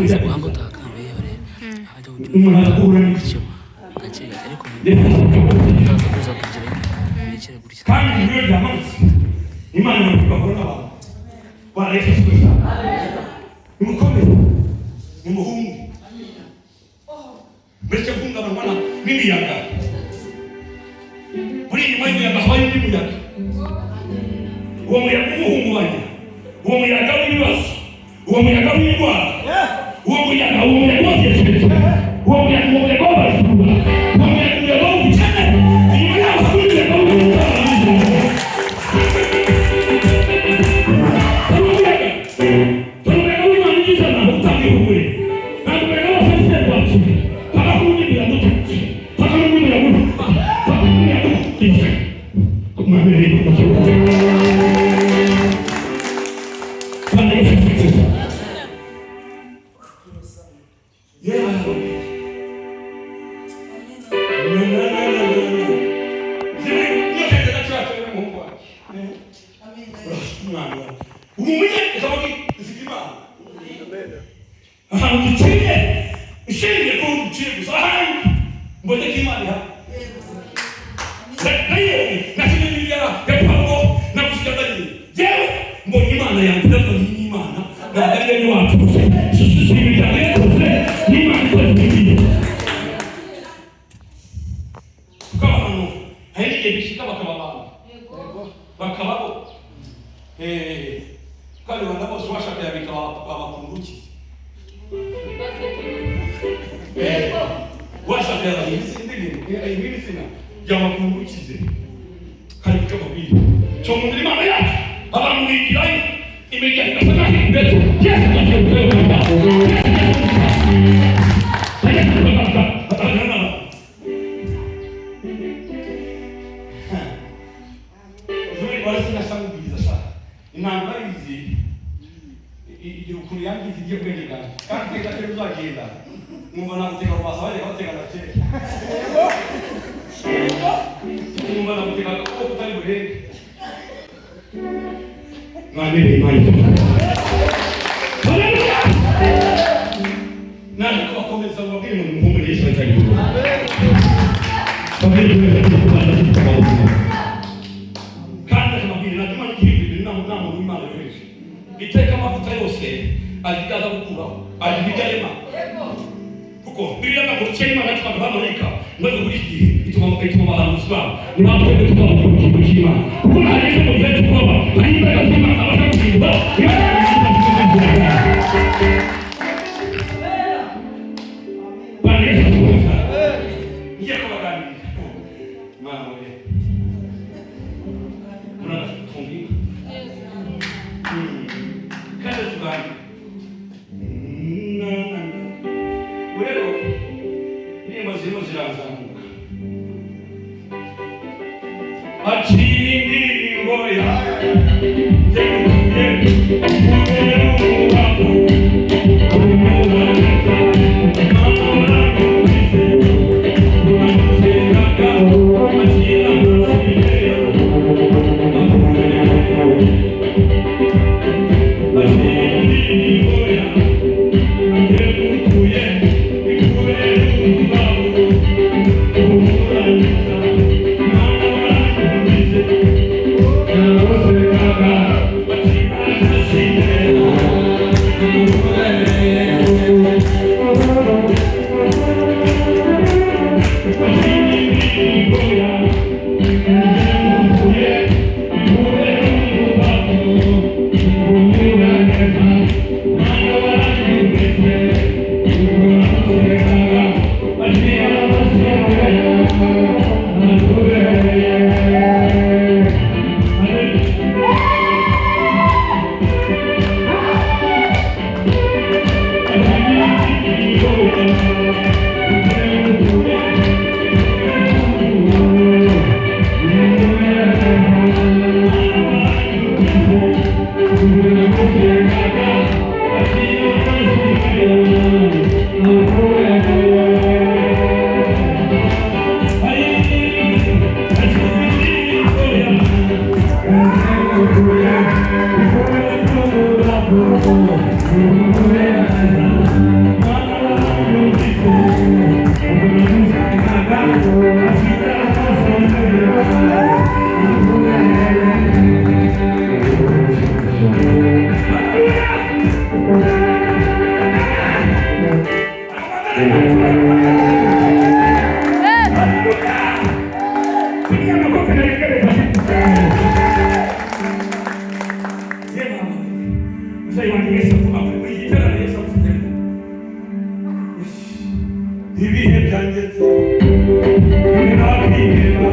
Nza guhanga utakamba yore. Hajya ujya gace ariko utaza kuza kugira ibicere gutya. Kandi niyo yamanutse Imana ikabona abantu barayifasha. Nimukomere nimuhungu mbese guhungabana n'imiyaga. Buri nyuma y'imiyaga habaye indi muyaga. Uwo muyaga umuhungabanya, uwo muyaga w'ibibazo, uwo muyaga w'indwara, uwo muyaga w'ibyerekezo, uwo muyaga w'abajura, uwo muyaga w'ubukene, inyuma yaho hari umuyaga w'ubutwari. Kali wanapo swasha kwa abakunduki. Washa kwa hizi ndini sina. Yabakundukize. Kali kutoka bibi. Chomo ndi mama yake. Baba mwikirai imejaa ikasema ndeto. Yesu asiyepewa baba. Igiye kwegeka kandi gatero uzagenda ngumva nakuteka kwasaye bateka nakere ngumva nakuteka ko kutari burenge ngane imani nani ko akomeza ngabire mu muhungu Yesu atari kandi amabiri natuma n'ikindi n'amu n'Imana yose iteka amavuta yose aligaza gukuraho alibijyema kuko Biblia ngo cyema natwa bamarika ngo buri gihe ituma abahanuzi babo nibatwe tukaba mu kintu cy'Imana kuko hari cyo byo kuba hari imbaraga z'Imana abashaka God. ibihe byangeze nabiheba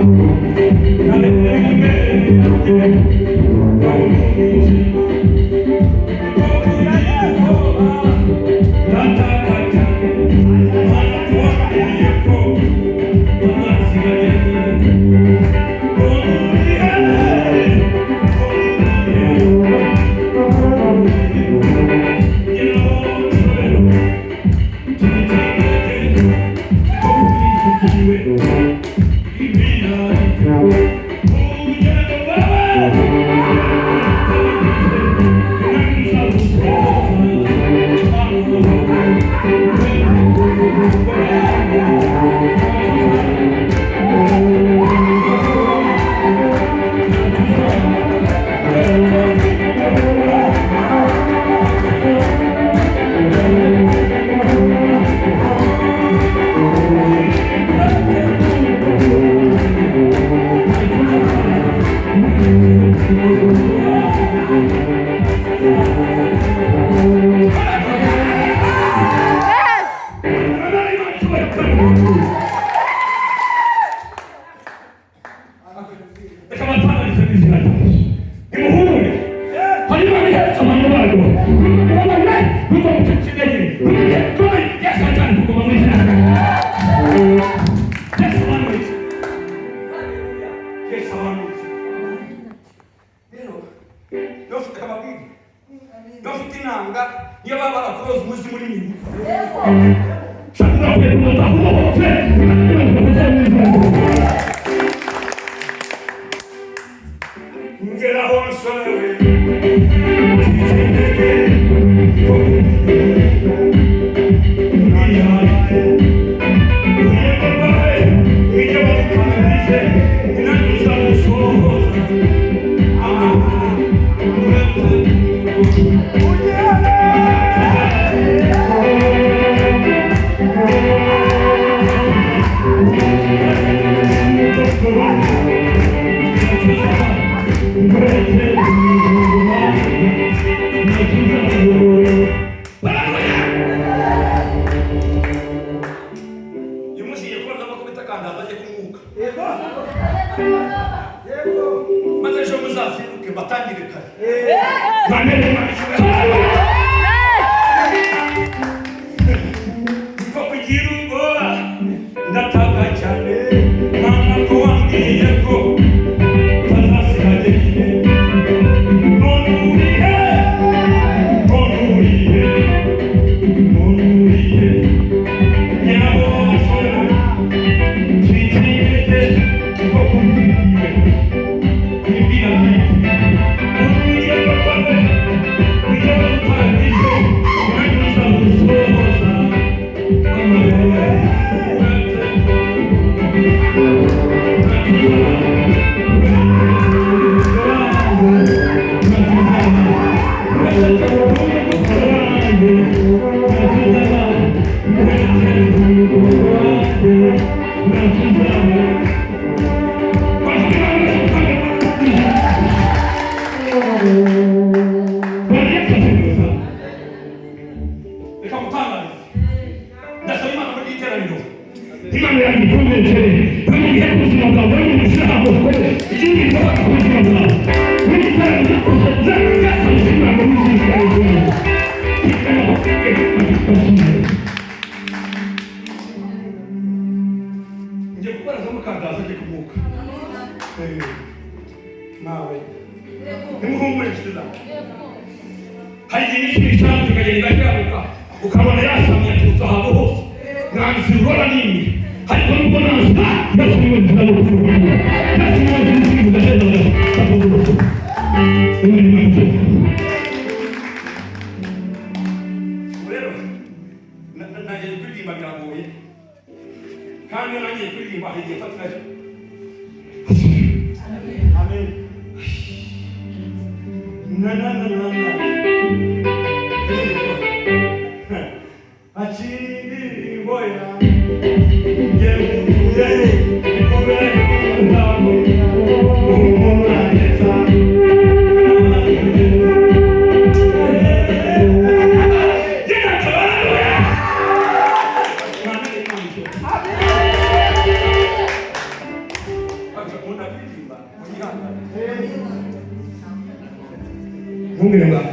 ubumwe bwawe.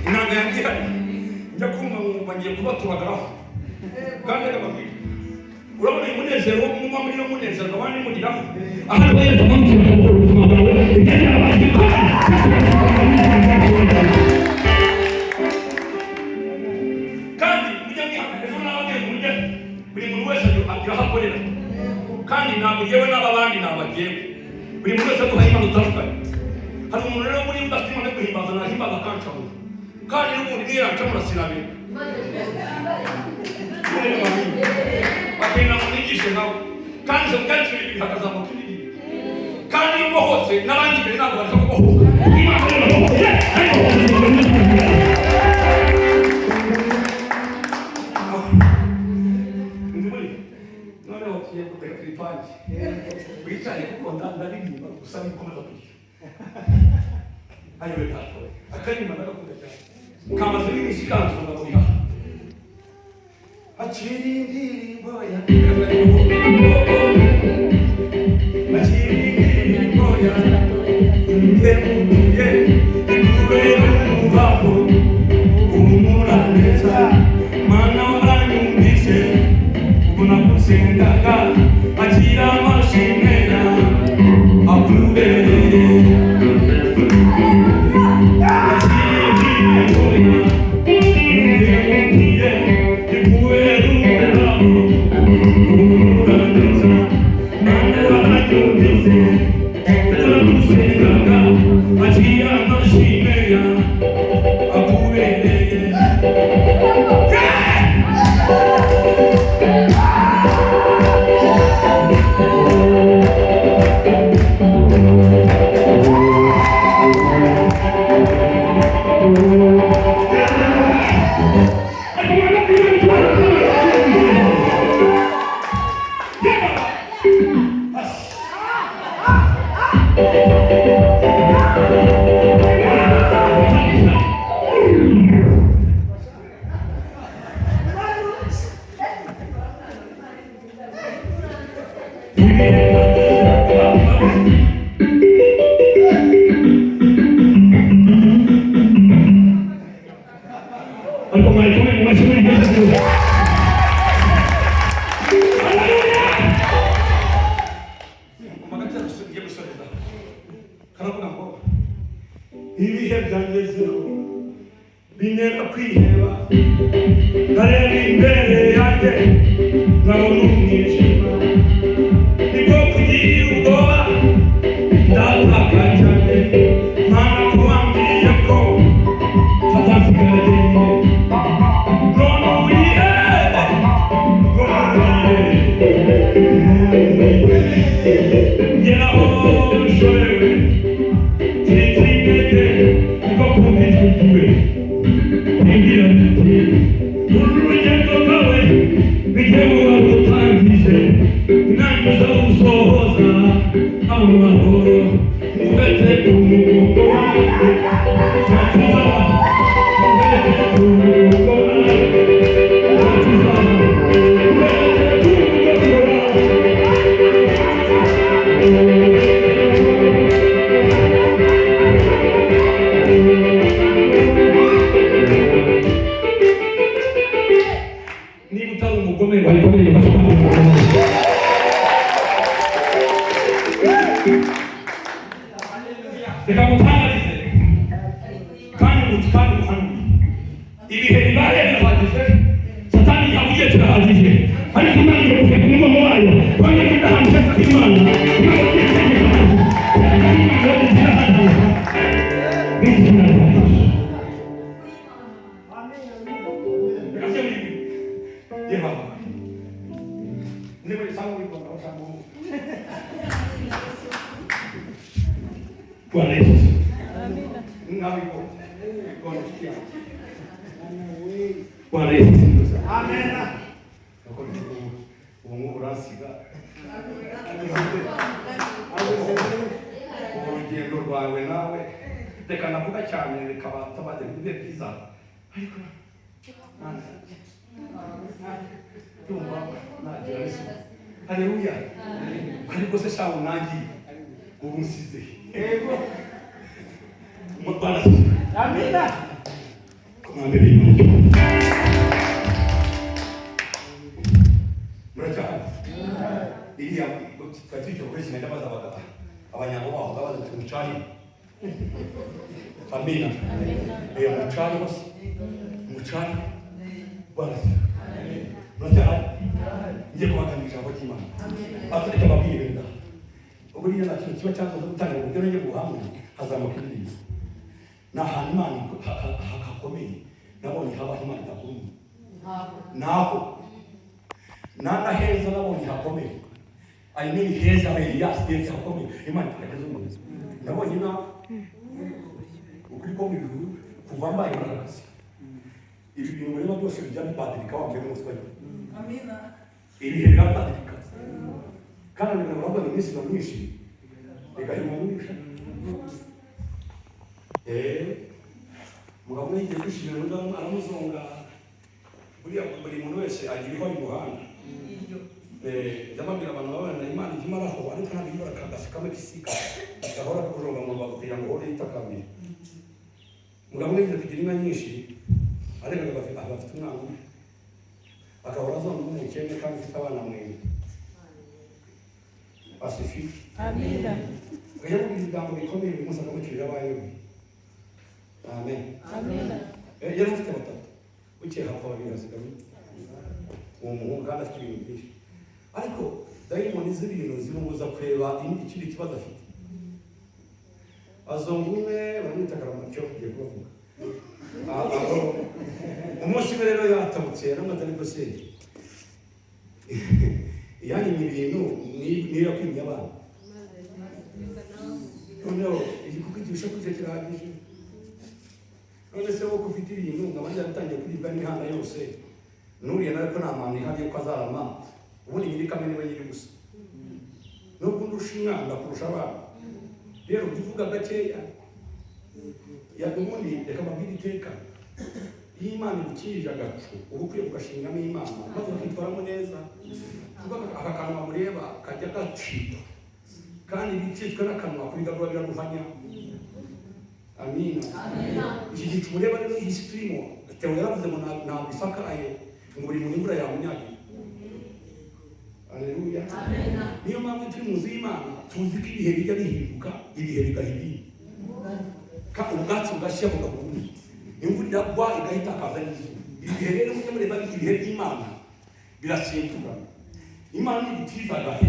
Inanga yambwira njya kumva ngo ngiye kubaturagaraho kandi akababwira urabona uyu munezero muba muri no munezero abandi mugiraho ahandi wese amukiza mu buzima bwawe igenda abandi kandi mujya mwihangana n'abandi mujya buri muntu wese agira aho akorera kandi ntabwo yewe n'abandi nabagiye buri muntu wese aduha impano zitandukanye. Hari umuntu rero muri udafite impano yo guhimbaza nahimbaza akancamura kandi n'ubundi niyo yancamura sinabireka bakenda mwigishe nawe kandi izo bwacyo bihagaze mu kindi kandi iyo ubohotse n'abandi mbere ntabwo baza kubohoka noneho tugiye guteka turipange wicaye kuko ndaririmba gusa nikomeza kurya ayo betatoye akaririmba ndagakunda cyane kamaze n'iminsi kanzura buriha aciri indirimbo ya ngemutuye ikubera umubavu umura neza mana waranyumvise ubu nagusengaga akira amashimera akubereye ibihe byangezeho bintera kwiheba nkareba imbere yanjye nkabona umwijima niko kugira ubwoba ndataka cyane mana ko wambwiye ko tazasigara jyenyine none wihebe ngeraho nshobewe urugendo rwawe bigemuwe rutangije intangiza usohoza amahoro uhetse umugongo wawe ntakiza uhetse umugongo wawe ntakiza uhetse niba utari umugome wayikomeye reka mutangarize kandi muhanure ibihe bibaye birahagije satani yabuye turahagije ariko imana iraguze ku mugongo wayo twagenda ahantu heza h'imana Bwana Yesu. Bwana Yesu. Amen. Ubu urasiga. Urugendo rwawe nawe reka navuga cyane rikaba tabade bibe byiza. Ariko tumva nagira Yesu. Haleluya. Ariko se shawo nangi ubu nsize. Yego. Bwana Amina. kumwambia Mungu. Mraka. Ili ya katika kwezi na ndabaza bakata. Abanyabo baho babaza kumucani. Amina. Amina. Mucani bose. Mucani. Bwana. Mraka. Ngiye kubaganisha abo kimana. Atureka babwire nda. Uburiya na kintu kiba cyakoze gutanga ubugero ngiye guhamwe hazamuka ibindi. Na hanimani hakakomeye nabonye haba Imana itakuru naho nana heza nabonye hakomeye ayimeni heza Elias ndetse hakomeye Imana ikageze umuzi nabonye na ukuri ko mu bihugu kuva mbaye barakasi ibi bintu muri byose bijyanye patrika wa mbere muswa amina iri hera patrika kana ni baba ni misi na mwishi ikayimwisha mugabo y'igihe kwishimira n'undi aramuzonga buriya buri muntu wese agira iho ari muhanda ndababwira abantu babana Imana ikimaraho ariko ntabwo ibara kagasi kamwe kisika gahora kujonga mu rubavu kugira ngo hore itakambira mugabo y'igihe kugira inka nyinshi ariko abafite umwana umwe akahora azonga umukene kandi afite abana mwenye Pacifique amina kaya mu bigambo bikomeye bimusa n'umukiriya bayo amen amen yari afite batatu ukiye hapo babiri hasigaye uwo muhungu kandi afite ibintu byinshi ariko dayimoni z'ibintu zimubuza kureba ikindi kibazo afite azonga umwe baramwita Karamacyo ugiye kubavuga umunsi we rero yatabutse yaramwata ariko se yani ibintu niyo yakwimye abana noneho igikukigisha kujya kirahagije none se wo kufite ibintu nkabandi yatangiye kuribwa n'imihanda yose nuriye nawe ko nta muntu ihari ko azarama ubundi nyiri kamene we nyiri gusa nubwo ndusha umwana kurusha abana rero uvuga gakeya ubundi reka mbabwire iteka iyo Imana igukirije agacu uba ukwiye kugashingamo Imana maze bakitwaramo neza aka kanwa mureba kajya gacika kandi ibicitswe n'akanwa kubigarura biraruhanya amina iki gicu mureba rero igisi turimo Theo yaravuze ngo ntabwo isakaye ngo buri muntu imvura yamunyagira aleluya niyo mpamvu turi mu nzu y'Imana tuzi ko ibihe bijya bihinduka ibihe bigahindura ubwatsi bugashya bugahumura imvura iragwa igahita akaza n'izuba ibihe rero mujye mureba ibihe by'Imana birasimbuka Imana n'igutiza gahe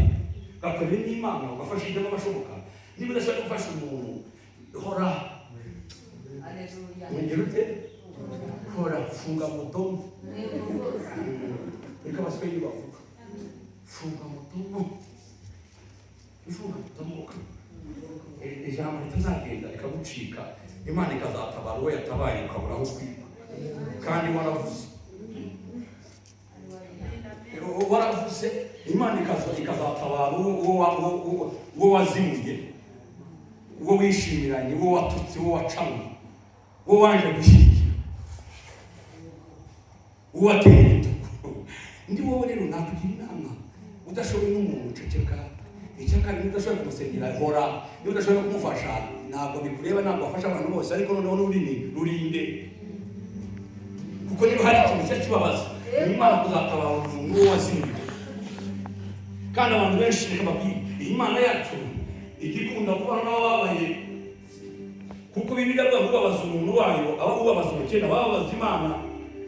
gakorera n'Imana ugafasha ibyo abashoboka niba udashobora gufasha umuntu hora aleluya hora funga mudomo reka basweye bavuga funga mudomo ijambo ritazagenda ikagucika Imana ikazatabara uwo yatabaye ukabura aho kwiba kandi waravuze Imana ikazatabara uwo wazimuye uwo wishimiranye uwo watutse uwo wacamwe uwo waje gushyigikira uwo wateye igitugu ndi wowe rero nakugira inama udashoboye n'umuntu uceceka icyakari udashobora kumusengera hora niba udashobora kumufasha ntabwo bikureba ntabwo wafasha abantu bose ariko noneho n'ururimi rurinde kuko niba hari ikintu cy'ikibabaza Imana kuzatabara umuntu uwo wazimuye kandi abantu benshi reka babwire Imana yacu igikunda kubana n'abababaye kuko Bibiliya ivuga ngo ubabaza umuntu wayo aba ubabaza umukene aba ababaza Imana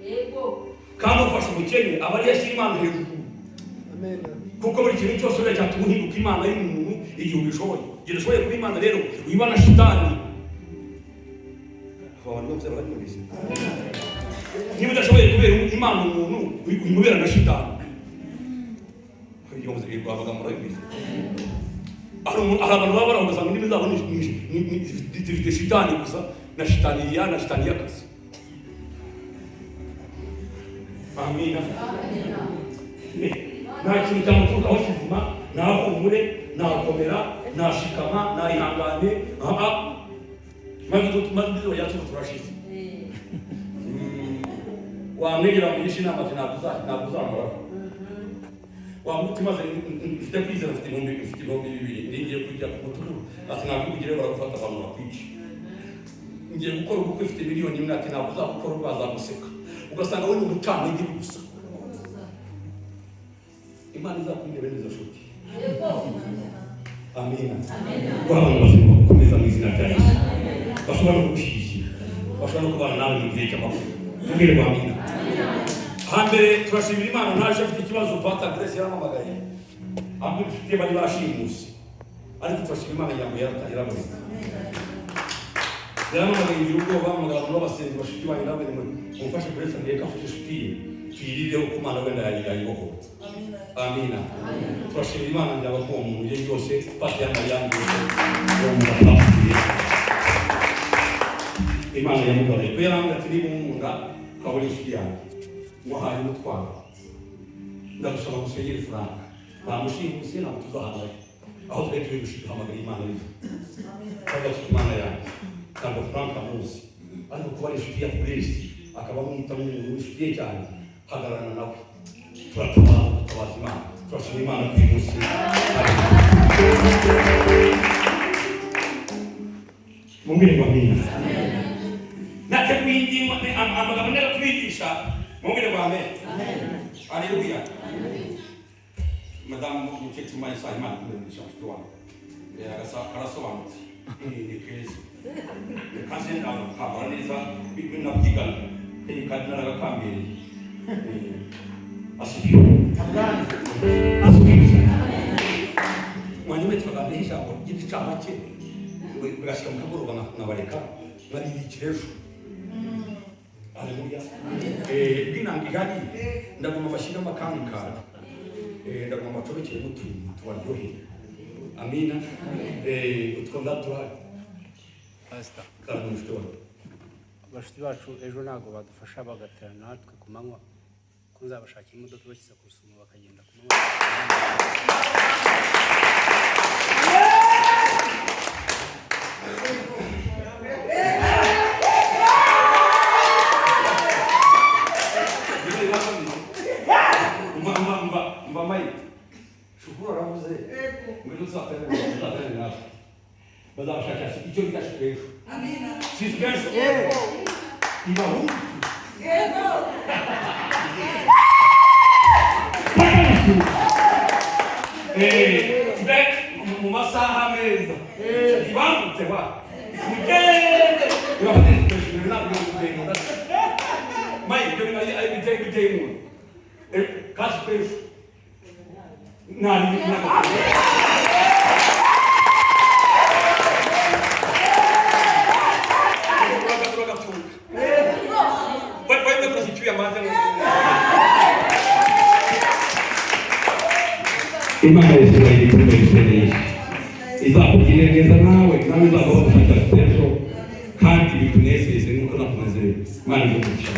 yego kandi ufasha umukene aba ari yashyira Imana hejuru amen kuko buri kintu cyose uretse cyatuma uhinduka Imana y'umuntu igihe ubishoboye igihe ushoboye kuba Imana rero wibana shitani abantu bose baranyumvise niba udashoboye kubera Imana umuntu wimubera na shitani kugira ngo bavuga muri bize abantu baba baragasanga indimi zabo zifite shitani gusa na shitani y'akazi amina nta kintu cyamuturukaho kizima nahumure nakomera nashikama nayihangane maze ibyo yacu turashize wamwegera mugisha inama ati ntabwo uzamuraho wamuti maze mfite kwizera mfite ibihumbi bibiri ningiye kujya ku mutururu ati ntabwo ugire baragufata abantu bakwica ngiye gukora ubukwe ufite miliyoni imwe ati ntabwo uzabukora bazaguseka ugasanga we ni umucamanza gusa. Imana izakurinde neza nshuti. Amina. Abantu bazima gukomeza mu izina rya Yesu. Bashobora no gushyigikira, bashobora no kubana nawe mu gihe cy'amakuru. Mubwire ngo amina. Hambere turashimira Imana naje afite ikibazo Pastor Grace yaramamagaye. Ambwira inshuti bari bashimuse. Ariko turashimira Imana yango yaraboneka. Yaramamagaye ngira ubwoba bamagana abantu b'abasenzi bashiki banyu nawe mumfashe Grace ndeka afite inshuti ye. Tuyirireho ku Mana wenda yayibohotse. Amina. Turashimira Imana njyaba ko umuntu ye yose Pastor Yamayanga Imana yamugaye ko yarambye ati niba umunda kaburi inshuti yanjye muhaye umutwaro ndagusaba gusengera ifaranga bamushimuse ntabwo tuzahambaye aho twari turi gushyihamagara Imana ye kaga Imana yanjye ntabwo Frank amuzi ariko kuba inshuti ya Grace akaba amwita nk'umuntu w'inshuti ye cyane hagararana nawe turatabaza Imana turashimira Imana ku munsi. Mubwire ngo amina. Nateguye ingingo amagambo ndera kubigisha mubwire ngo amen. Haleluya. Madamu umukecuru Maya Imana kumwigisha mfite wanjye karasobanutse ni keza kandi ntabwo kabara neza binabyigana kandi naragakambiriye asibiye mwanyuma tukaganira ijambo ry'icamake bigashika mu kagoroba nabareka nabibikira ejo. Haleluya. Binanga ihari ndagomba bashyiramo akandi kantu ndagomba bacomekere mutuntu tubaryohere. Amina. Utwo ndaturahari Pastor kandi mufite wa abashuti bacu ejo ntabwo badufasha bagatera natwe ku manywa ko nzabashakira imodoka ibashyize ku rusumo bakagenda ku manywa. Mba mai shukuru aravuze ngo tuzatera natwe bazabashaka icyo bita shikesho. Amina. Shikesho ibahu back mu masaha meza ibangutse wa mugende mai ibyo ari biteye mu kasi peso nani Imana Israeli kumwesereye izakugirira neza nawe uzaba ufite ejo kandi bikunezeze nuko nakuneze Imana igumisha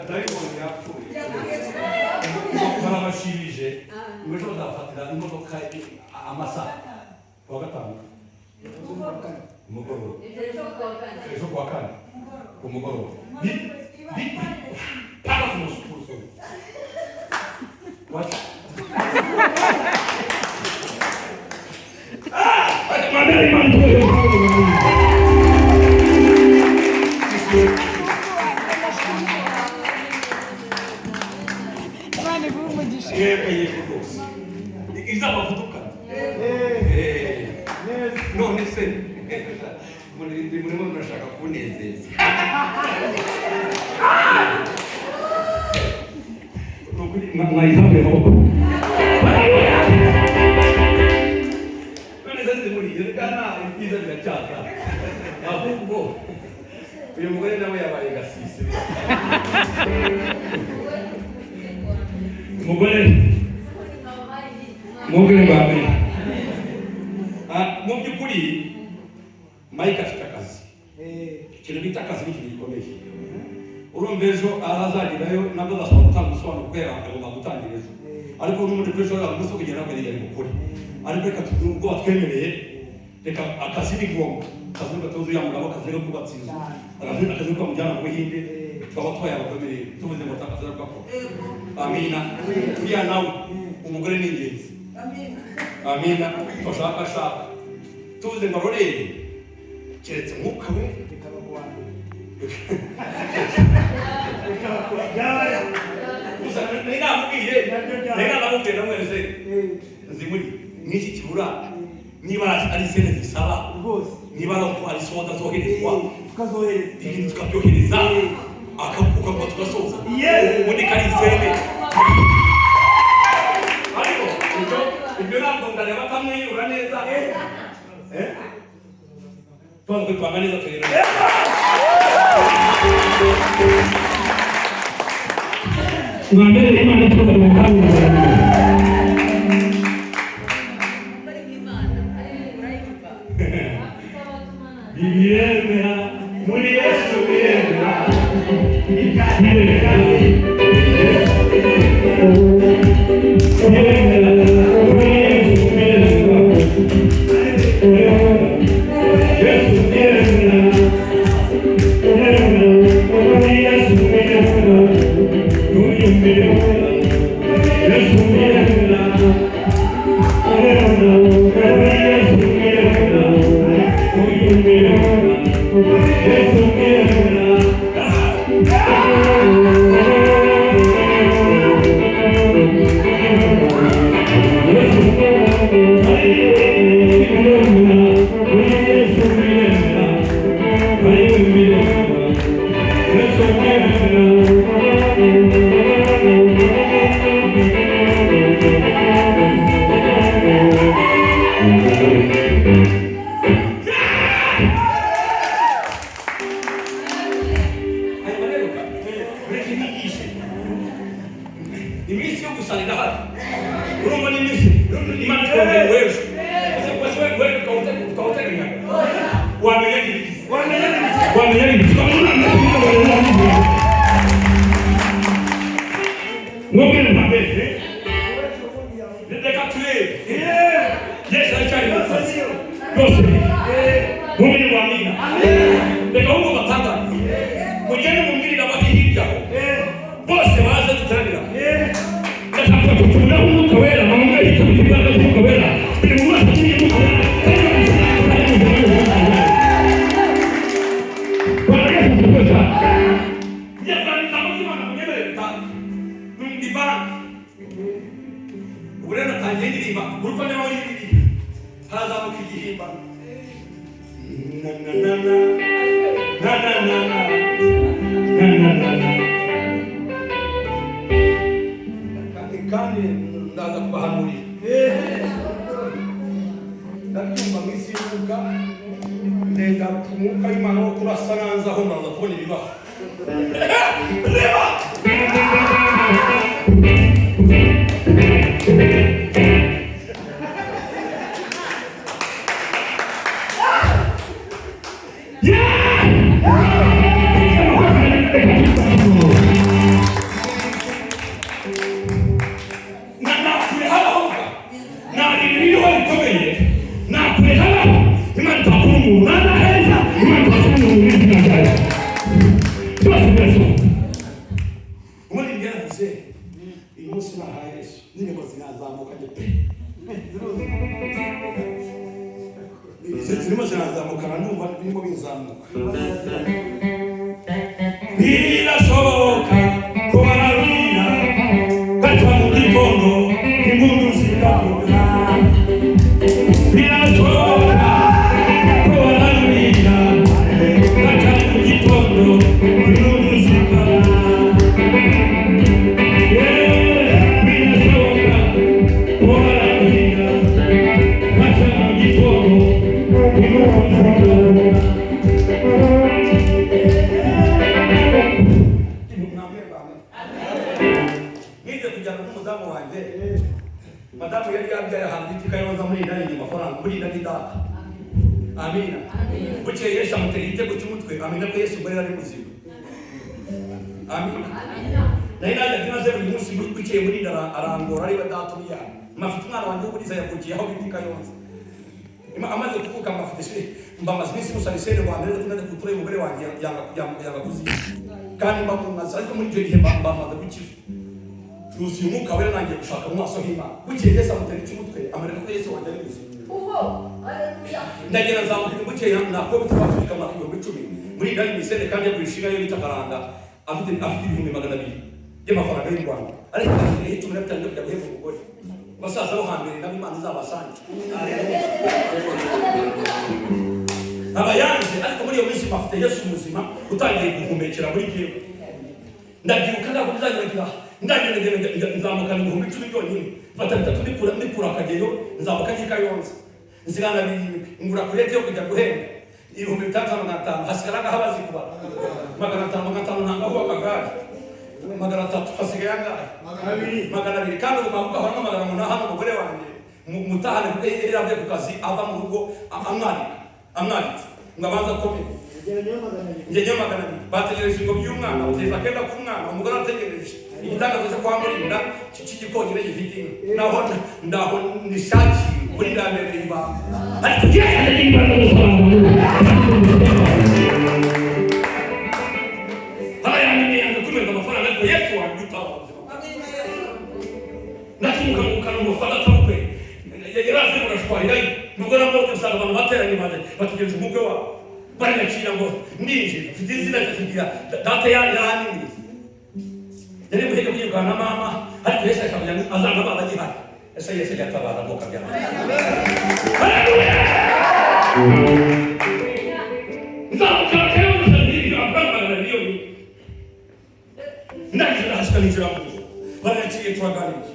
Dayimoni yapfuye barabashirije ejo bazafatira imodoka amasaha kuwa gatanu umugoroba ejo kuwa kane umugoroba para ku musukuzo what none se murimo murashaka kunezeza mwayihambe amaboko none se muriyerekana ibyiza biracyaza ahubwo uyu mugore nawe yabaye gasisi umugore mubwire mbere mu by'ukuri Mike afite akazi ikintu bita akazi n'ikintu gikomeye urumva ejo ahazagerayo nabwo azasaba gutanga ubusobanuro kubera agomba gutangira ejo ariko n'ubundi kuri ejo yaba umunsi kugera mbere yari gukora ariko reka tugire ubwo batwemereye reka akazi ni ngombwa akazi gatoza uya mugabo akazi no kubatsa inzu akazi ko kamujyana mu Buhinde twaba twaye abakomeye tuvuze ngo takaza gakora. Amina. Uriya nawe umugore ni ingenzi. Amina. Twashaka tuvuze ngo rorere keretse mwuka we gusa ninamubwiye ninamubwiye namwereze nzimuri n'iki kibura niba ari sene zisaba niba ari soda zoherezwa ibintu tukabyohereza akavuga tugasoza ubundi kari sene ariko ibyo ntabwo ndareba atamwenyura neza tuba kwipanga neza tuyera mwambere Imana tuba mu hamwe Bibiyemera muri Yesu biyemera yuzuye umwuka wera nangiye gushaka mu maso h'Imana bukeye Yesu amutera icy'umutwe amarira ko Yesu wanjye ari muzima ndagera nzamuka bukeye nako bitwa Afurika mu 1010 muri ndani misende kandi yagurishinga yo bita karanga afite ibihumbi 200 y'amafaranga y'u Rwanda ariko igihe cyo muratangira kujya guhemba umugore basaza bo hambere nabo Imana izabasanga abayanze ariko muri iyo minsi bafite Yesu muzima utangiye guhumekera muri gihe ndabyibuka ndakuzanyagira ndagenda nzamuka ibihumbi 10 byonyine mfata bitatu nikura akageyo nzamuka n'ikayonza nzigana ngura kurete yo kujya guhemba ibihumbi 5,500 hasigara habazi kuba 500 ntangaho akagari 300 hasigaye angahe 200 kandi umamuka hano 800 hano umugore wanjye mutahane kuko yaravuye ku kazi ava mu rugo amwanditse ngabanza komeye njye 200 bategereje ngo by'umwana uteza kenda ku mwana umugore ategereje igitangazo cyo kwa murinda cy'igikonyine gifite ndaho nishaki muri ndamere iba ariko Yesu n'imana Yesu wabitaho nakimuka mukana mufata tarupe yaraze murashwarira nubwo nabwo usanga abantu bateranye baje batugeje umugwe wa bari nakira ngo ndinje mfite izina kigira data yani yari muhege kuyigana na mama ariko Yesu akamenya azanga baba gihari Yesu yatabara boka bya haleluya nzamuka kero ndiri abana niyo ndakira hasikanijira mu baraciye twaganije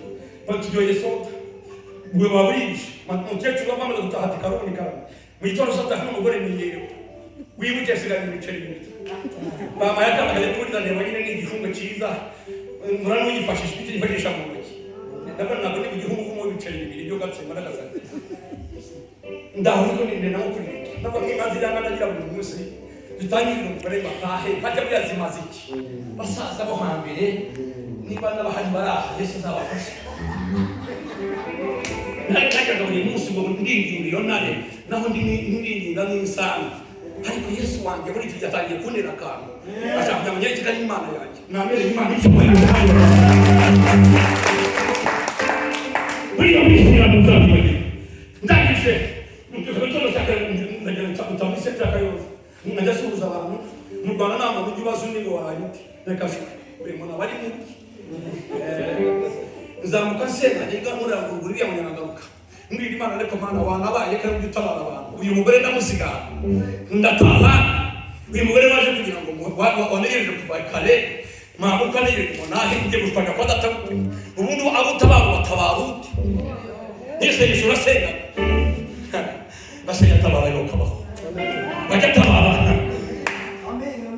batujoye sota bwe babije mukecuru bamaze gutahati karoni karani mu gitondo sota hano umugore niyeyo wibuke sigana imiceri n'imiti bama yakamagaye kuri dane wanyine n'igihungo cyiza murano yifashisha ibiti yifashisha mu ntoki ndabona ntabwo ni igihungo mu biceri bibiri byo gatsemba n'agasaza ndahuriko ninde nawo kuri ntabwo nkimazi yanga ndagira buri munsi dutangire umugore batahe hajya byazimaze iki basaza bo hambere niba n'abahari baraha Yesu azabafasha nakaga buri munsi ngo ndingingiyo nare naho ndinginga n'insana ariko Yesu wanjye muri iki yatangiye kunera akantu ashaka kugira ngo nyekika n'Imana yanjye namere Imana icyubahiro buriya minsi yaduzabiye ndangije mutwe cyaka ndagera cyakutamise cyakayoza najya suhuza abantu mu Rwanda nta muntu ujya ubaza undi ngo wahayute reka buri muntu aba ari mubi nzamuka nsenga njya nkuragura uriya munyagaruka mbwira Imana ariko Mana wanabaye kandi ujya utabara abantu uyu mugore ndamusigara ndataha uyu mugore waje kugira ngo wanegereje kuva kare mabuka negereje ngo nahe njye gushaka kwa data ubundi abo utabara batabara ute nise yishura senga basenga tabara yo kabaho bajya tabara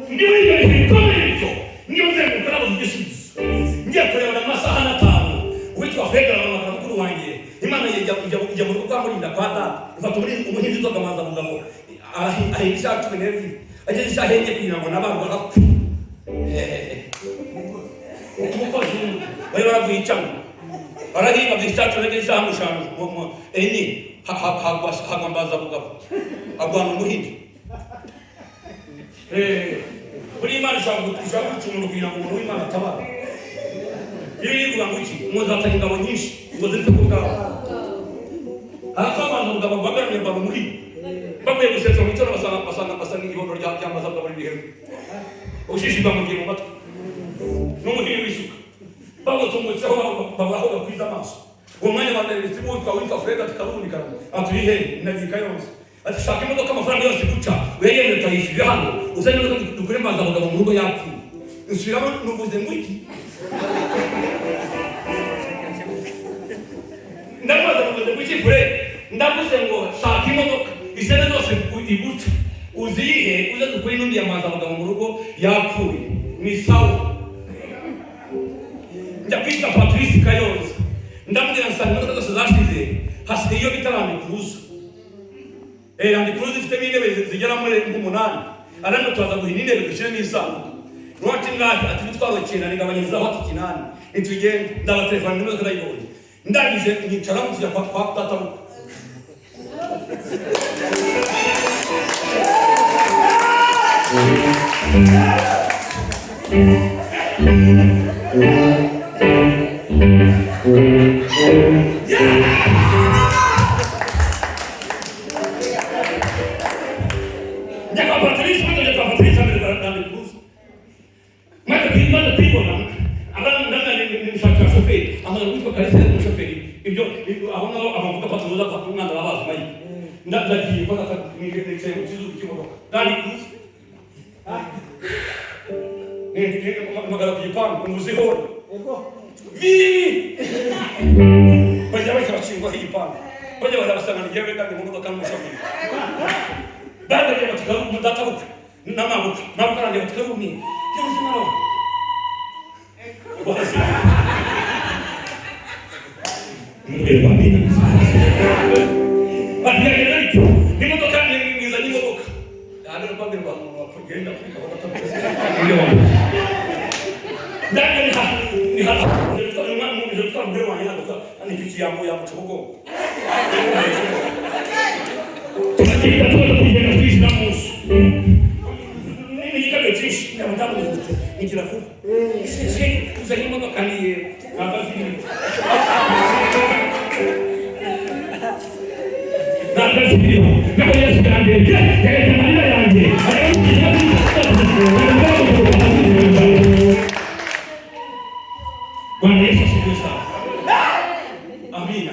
niwe ibikomeye niyo nzego karabo zigisubizo ngiye kureba amasaha n'atanu witwa Fredera n'amakuru mukuru wanjye Imana yajya mu rugo kwa murinda kwa data ifata umuhinzi zoga manza mugabo ahingisha 12 ageze ishahenge kugira ngo nabantu bagapfa umukozi bari baravuye icamo barahiga byishatse n'ageze hamushanu eni hagwambaza mugabo agwana umuhinzi buri Imana ishaka gucumura kugira ngo umuntu w'Imana atabara iyo yivuga ngo iki muzatanga ingabo nyinshi ngo zipfe ku bwabo abantu mugabo bagaranye baba muri bavuye gusetsa mu cyoro basanga igihondo ryamaza bwa buri bihe ushishimba mu gihe mu matwi n'umuhiri w'isuka bagutungutseho babaho bakwiza amaso uwo mwanya bandaretse witwa Fred Karuni karamo aturi he ndagika yose ati shaka imodoka amafaranga yose guca wegeye utayishyurira hano uzanye imodoka dukure maza mugabo mu rugo yapfuye nsubiramo nuvuze ngo iki ndabaza muvuze ngo iki Fred ndavuze ngo shaka imodoka isene zose iguca uzihe uze dukure n'undi yamaza mugabo mu rugo yapfuye ni sawa njya kwita Patrice Kayonza ndamubwira nsanga imodoka zose zashize hasigaye iyo bita Landcruiser Landcruiser ifite n'intebe zigera muri 8 ariko tuza guhina intebe dushyire n'isanduku rwati ngaho ati bitwarokena nigabanyirizaho ati 8 nitugende ndabatelefona n'imodoka ndayibonye ndangije nicara mu kwa data Nyakapatrice mmoja nyakapatrice ndani kuhusu. Mada pigo na ndani ni mshaka shoferi. Ama uko kanisa la shoferi. Ibyo aho naho abavuga patuza kwa kumwana abazi mayi. Ndagiye kwa ni kizu kimodoka. Ndani kuhusu. Magara kujipanga umuziho. Vi! Bajya bakachingwa hipanga. Bajya barasana ngewe kandi mu modoka n'umushoferi. Bada ya batikaru mudatabuka. Namabuka. Nabukara ya batikaru ni. Cyose naro. Basi. Ngere bambina. Bati ya gari. Ni modoka ni ngiza ni modoka. Hano kwa mbere bakugenda kuri kabata. Ndani ni hapa. Nilikuwa mbele wa yana kwa anipitia yangu ya mchogo. Tunataka tuende kujenga hizi na Musa. Mimi nikabe tishi na mtamu ni kilafu. Sisi uzalima ndo kani hapa hivi. Na kazi hiyo. Na kwa Yesu ndiye. Yeye tamaliza yangu. Bwana Yesu asifiwe sana. Amina.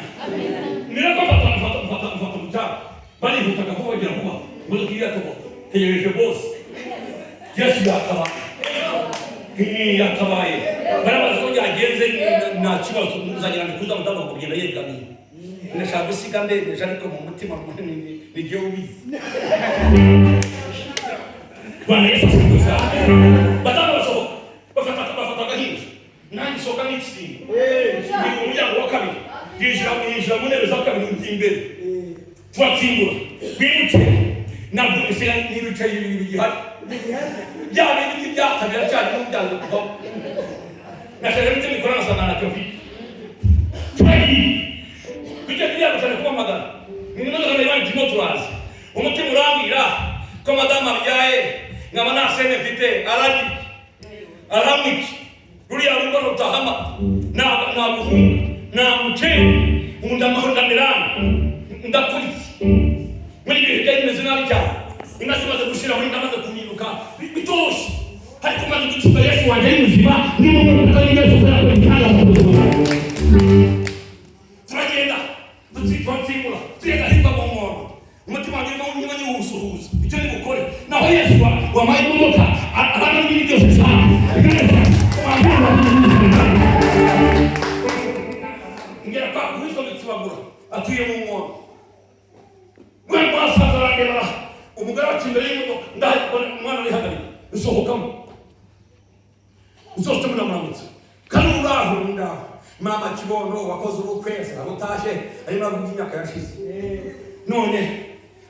Nilikuwa mfata mtaa. Bali hutakapokuwa jirakuwa. Mwelo kia tobo. Teyereje boss. Yesu yakaba. Hii yakabaye. Baraba zoja agenze na chiba zanyira nikuza mutama kugenda yegamiye. Nashaka sigande nejariko mu mutima munini nigiye ubizi. Bwana Yesu asifiwe sana. Bataba so. Bafata gahinja. Nani soka n'iki ni umuryango wa kabiri yinjira mu ntebe za kabiri imbere twatsingura bwite nabwo isira n'ibicaye bihari byaba ibiti byatabira cyane n'umuryango kuva nashaka n'icyo nikorana sana na Kofi bijya byabutana kuba magana ni none bari ndimo turazi umutima urambira ko madama byaye ngama nasene mfite aramiki Rulia rumba rutahama na buhunga na muteni undamahonda mirana ndakuriki muri gihe cyari meze nabi cyane inasimaze gushira muri ndamaze kumiruka bitoshi hari kumaze gutuka Yesu wanje muzima ni mu muruka ni Yesu kwa kwitanga mu buzima turagenda tutsimura tuyega himba mu mwono umutima wanjye ni usuhuza icyo ni gukore naho Yesu wa mayi mumoka abana n'ibindi byose sana ngera kwa kuhizo mitsibagura atuye mu mwono mwe basaza ndeba umugara wacimbere y'imodoka ndahibona umwana ari hagari usohokamo usohotse muri amuramutse kandi uraho ndaho mama kibono wakoze urukwesa abutashe ari navuga imyaka yashize none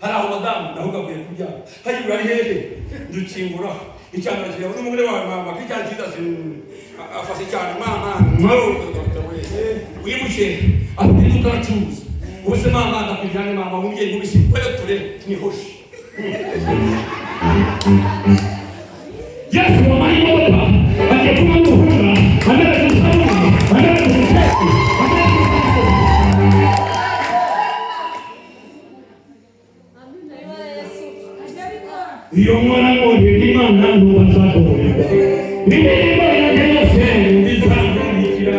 hari aho madamu ndahugavuye kubyara hayibura ari hehe ndukingura icyana cyawe n'umugore wawe mama kijya kiza afashe cyane mama wibuke afite iduka acuruza ubuse mama ndakujyane mama umubyeyi mubisi kweture ni hoshi Yesu wa mayi moka agiye kuba muhura amera kusamu amera kusamu iyo mwana muri Imana n'ubazadorerwa niba yageze bizamurikira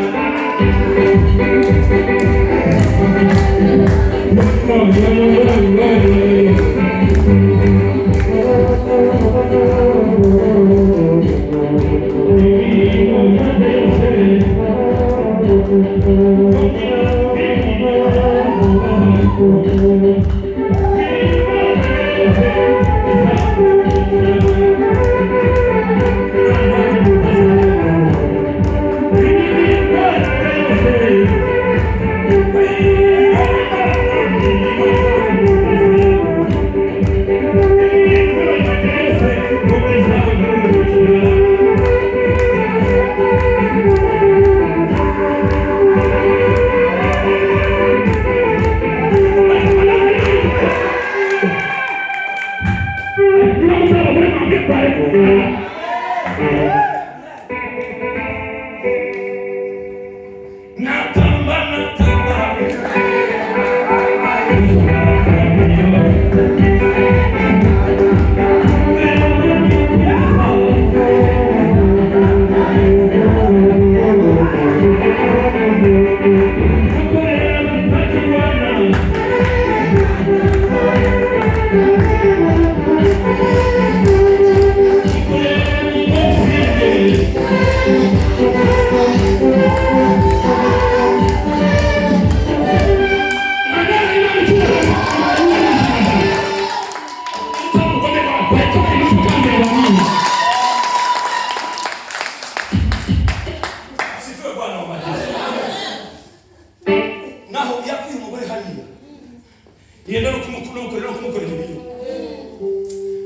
yenda no kumukorera ibintu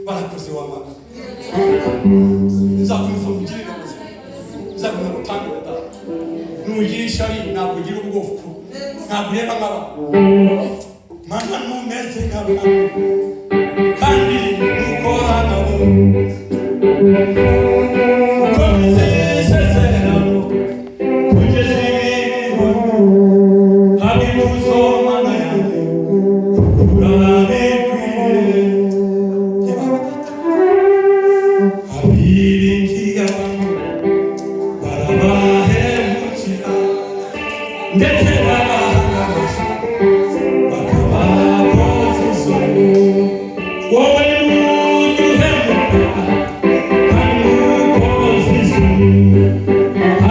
barakoze wamana nzakomeza kugirira ubuzima nzakomeza gutanga ubutaha nugira ishari ntabwo ugira ubwoko ntabwo ureba nk'aba mana numeze nk'aba kandi ukora nabo ukomeze isezerano kugeza ibihe habe kuzomana yanjye urabikwiriye abiringiye abantu barabahemukira ndetse barahagaze bakabakoza isoni wowe n'umuntu uhemuka kandi ukoza isoni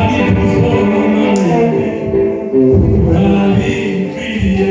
abikuzomana yanjye urabikwiriye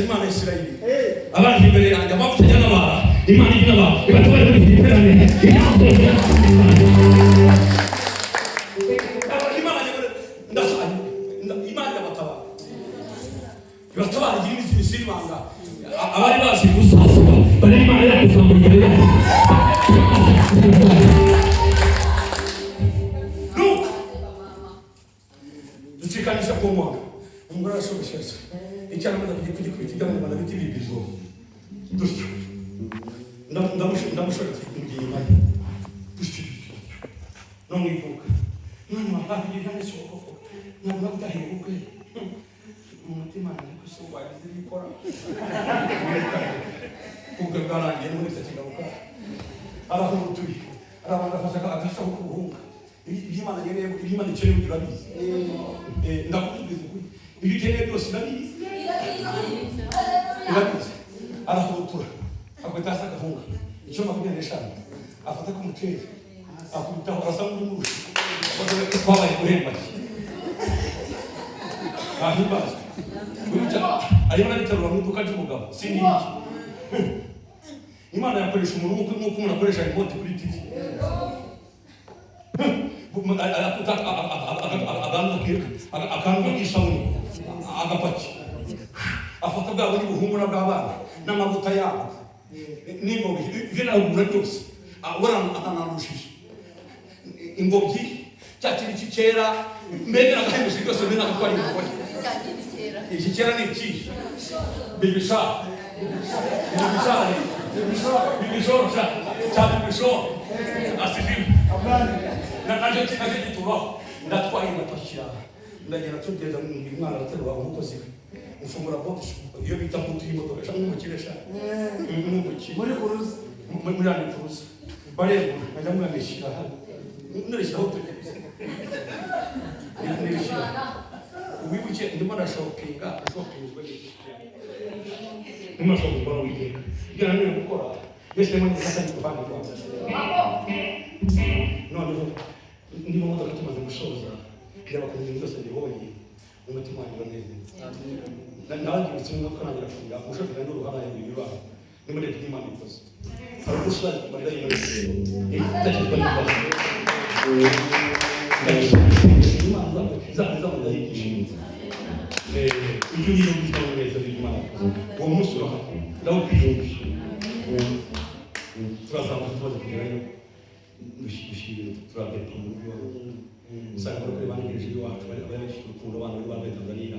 Imana Isirayeli abandi imbere yanjye amavuta y'amabara Imana igira ibatwara muri iki giterane Imana irabatabara ibatabara igira iminsi ibanga abari bazi gusasira bari Imana yakuzamura imbere yabo nuko ducikanisha ku mwana umugore arashobeshereza icyana maze kugikubita igamana biti bibizo dutyo ndamushora mugiye inyuma dutyo no mwivuka mwana hafi y'ijana cyoko ntabwo utahiye ubukwe umutima ariko so wagize bikora ubwo bwarangiye muri takigaruka abaho turi arabanga fasa agashaka kubuhunga Imana nyene Imana ikeneye kugira bizi ndakubwiza ukuri ibyo ukeneye byose irabizi arahutura akwitasa agahunga icyo 25 afata ku muceri akubitaho arasa n'umurushi twabaye guhemba ahimbaza arimo ariterura mu iduka ry'umugabo siniki Imana yakoresha umuntu nk'uko umuntu akoresha remote kuri TV akantu k'isabuni agapaki afata bwabo n'ubuhumura bw'abana n'amavuta yabo n'ingobyi binarugura byose akanandushije ingobyi cya kintu cy'ikera mbere n'agahembeshe byose mbere n'agatwara ingobyi iki kera ni iki bibishara asifiwe naje gituraho ndatwaye ndapakira ndagera tugenda umwana araterura umukozi ufungura box iyo bita mutu y'imodoka cyangwa umukiresha muri kuruza muri ane kuruza barego najya mwamishira hano ndashiraho tugeze ndishira ubibuke ndimo na shoppinga ndimo shoppinga weekend ngana niyo gukora yese mwe ndakanye kubanga kwa none ndimo modoka tumaze gushoza ndaba ku bintu byose ndibonye umutima wanjye uraneze nabagira kimwe ko nagira kugira umushoferi n'uruhara y'ibiro ni muri Imana ikoze ariko ushaka kubarira y'ibiro ndakizwa n'ibyo Imana zamuza yigishinze ibyo niyo bizaba neza y'Imana uwo munsi urahaye ndawo kwiyumvisha turazamuka tubaze kugerayo dushimira turabeta mu buryo usanga bari bangejeje iwacu bari bafite urukundo abana bari bambaye Tanzania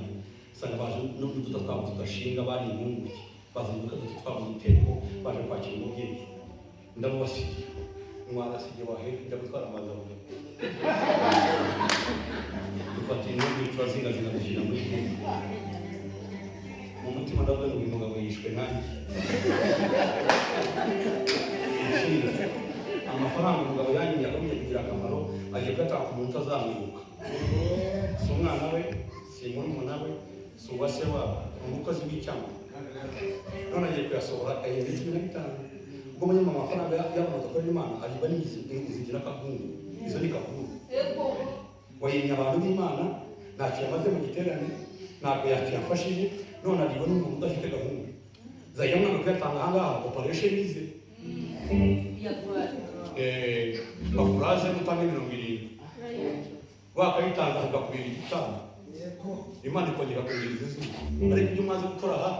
usanga baje n'uduta twabo tudashinga bari inkunguki baza uduka duto twabo n'iteko baje kwakira umubyeyi ndamubasigiye mwarasigiye wahera kujya gutwara amazamu dufata intumbi turazingazinga dushyira muri mutima ndavuga ngo uyu mugabo yishwe nanjye. Amafaranga umugabo yanyu yagombye kugira akamaro agiye kuyatanga ku muntu utazamwibuka. Si umwana we, si murumuna we, si uwase wabo, umukozi w'icyama. None agiye kuyasohora ahembwa 15. Ubwo munyuma amafaranga y'abantu bakora Imana aribwa n'izigira kahungu. Izo ni kahungu. Wayimye abantu b'Imana ntacyo yamaze mu giterane, ntabwo yakiyafashije, none aribwa n'umuntu udafite gahunda. Zajya mwana kuyatanga ahangaha operation ize. Bakuraze mutange 70. Wakayitanga agakubira igitanda. Imana ikongera kubiriza izuba. Ariko ibyo umaze gukora aha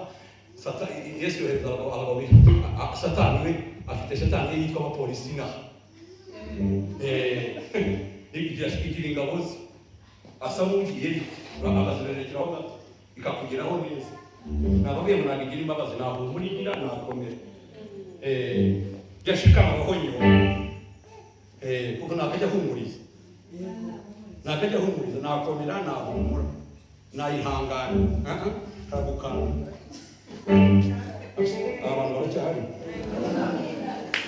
Yesu yohereza abagabo Satani we afite Satani yitwa abapolisi naho. Igira ingabo ze asa n'ugiye agazererekeraho gato ikakugeraho neza. Nababwiye ngo ntabwo igira imbabazi, ntabwo umurigira nakomera. Yashikama abahonyo kuko nakajya ahumuriza. Nakajya ahumuriza, nakomera, nahumura, nayihangana, karagukana. Abantu baracyahari.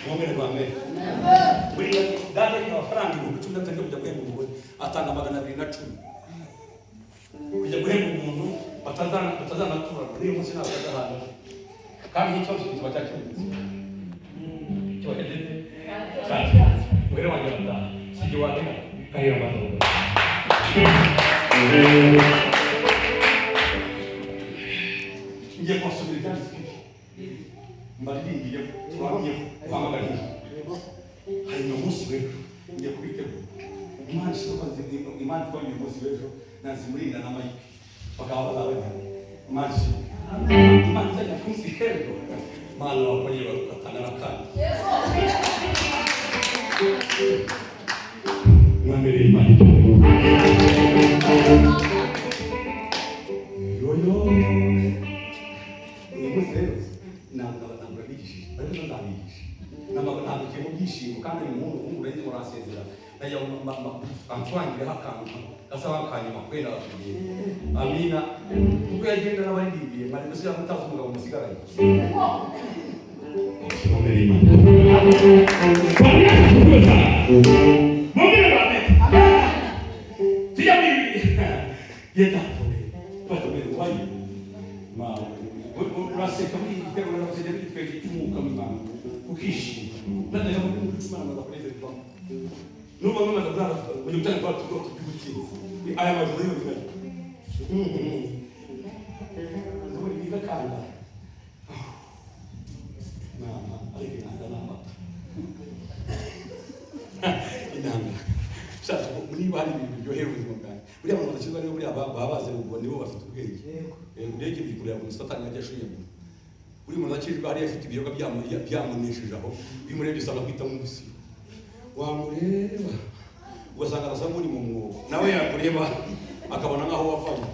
Mwongere Rwanda. Buri data y'amafaranga 10 atanga kujya guhemba umugore atanga 210. Kujya guhemba umuntu batazanatura muri uyu munsi ntabwo kandi ikibazo kiba cyakemutse. Mwere wanjye ndata sije wate kahira amato. Ngiye kusubira cyane mbariye twamye kwamagarira. Hari umunsi wejo ngiye kubitego. Imana ishoboza Imana twanye umunsi wejo nazimurinda na Mike. Bakaba bazabona. Imana izajya kunsikero. Mana wakoye bakatana nakana. Mwambere Imana. Yo. Umusero ntabwo bigishije. Ariko ndabigisha. Ntabwo kimu byishimo kandi umuntu umurenge murasezera. Najya antwangira hakantu. Gasaba akanyuma kwenda kugiye. Amina. Kuko yagenda n'abarindiye mari gusiga mutazi umugabo musigaranye. Mwambere Imana. Mwambere Imana. Tiyamiri. Yeta. Mwambere wayi. Uraseka muri igitego n'abasede bitwege cy'umwuka w'Imana ukishima nanayo muri Imana bagakoreza kwa nuba mamaza bwa uyu mutane kwa tuko tubyukiye aya majuru y'ibintu nuba biga kanda mama ariko nanda inanga sasa muri bari ibintu byohera ubuzima bwanjye buri abantu bakizwa rero buri ababaze ubwo nibo bafite ubwenge ndege bikurira ku Satani yajyashuye buri muntu akijwe hari afite ibiyoga byamunesheje aho bimurebye usanga kwita mu gusi wamureba ugasanga arasa muri mu mwobo nawe yakureba akabona nkaho wafanye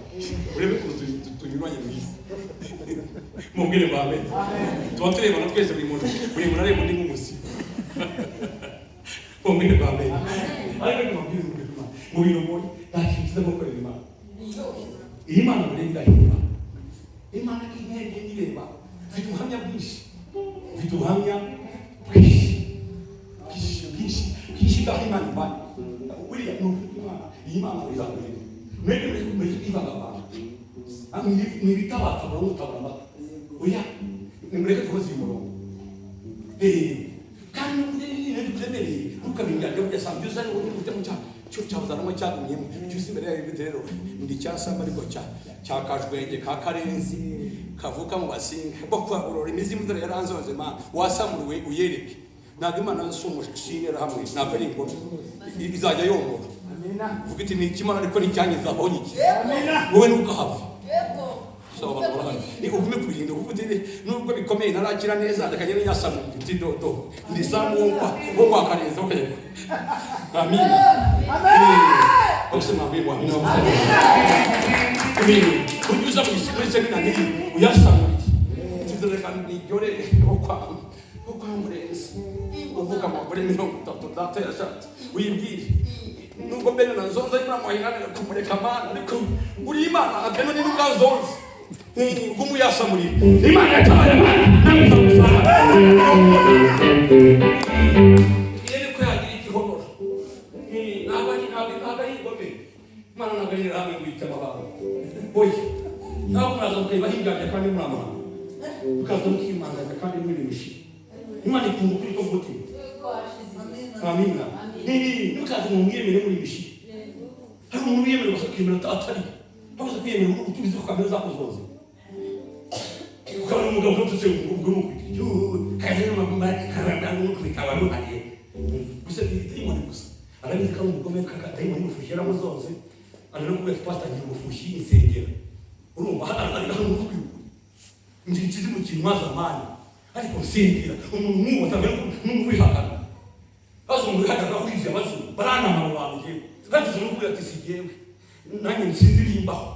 urebe ko tunyuranye mwisi mubwire babe tuba turebana twese buri muntu areba undi nk'umusi mubwire babe ariko mubwire mu bintu muri ntakiza gukorera Imana muri ndahima Imana kinege nireba mfite ubuhamya bwinshi ndaho Imana uriya Imana izakugirira mwese ivanga abantu mwibitabaza mutabara amata oya nimureke tukoze uyu murongo kandi ntuzemereye ntukabingaje byasanzwe uzane ubundi gutema cyo cyabuzanamo cyagumyemo cyusi imbere yawe bitero ndi cyasamba ariko cyakajwenge ka karenzi kavuka mu basinga bo kwagurora imizimu dore yaranzoze ma wasamuruwe uyereke ntabwo Imana z'umushishira hamwe ntabwo ari ingoro izajya yomora amina vuga iti ni ikimana ariko ni cyanyiza abonye iki amina wowe ntukahava so bakora ni ugume kubirinda kuvuga iti nubwo bikomeye narakira neza ndakagera yasamu iti dodo ndi samuwa wo kwakareza okay amina Osema biwa amina amina ujuza muri semina ni uyasamu tizere kandi yore okwa murezi uvuga amagore 30 data yashatse wibwire nubwo mbere na nzonza Imana mwahingana kumureka Mana ariko uri Imana atema ni nubwo zonze ngumu yasamuri Imana yatabaye abana namuza gusanga yene ko yagira igihomoro nabari ingome Imana nagarira hamwe guhita amababa oya ntabwo muraza mukayibahinganya kandi muramana ukaza mukimanganya kandi mwirimisha Imana ikunda ukuri ko mutima amina ntukaze mu mwiyemere muri bishi hari umuntu wiyemere basakimera atari bavuze kwiyemera utubizi ko kamera zakuzoza ukabona umugabo ututse ubwo n'ukwityo kaje n'amagumba karabana n'ukwitaba ruhariye gusa Imana gusa arabizi ko umugome kakataye mu mufushira muzoze arano kubera twatangira umufushi insengero urumva hari n'umuntu kwiyukuri ngikizi mu kinwaza amani ariko nsengera umuntu n'uwatamera n'umuntu wihakana bazo umuntu wihakana kwize abazi barana abantu bagize no kubera tisigiyewe nanjye nsinzirimbaho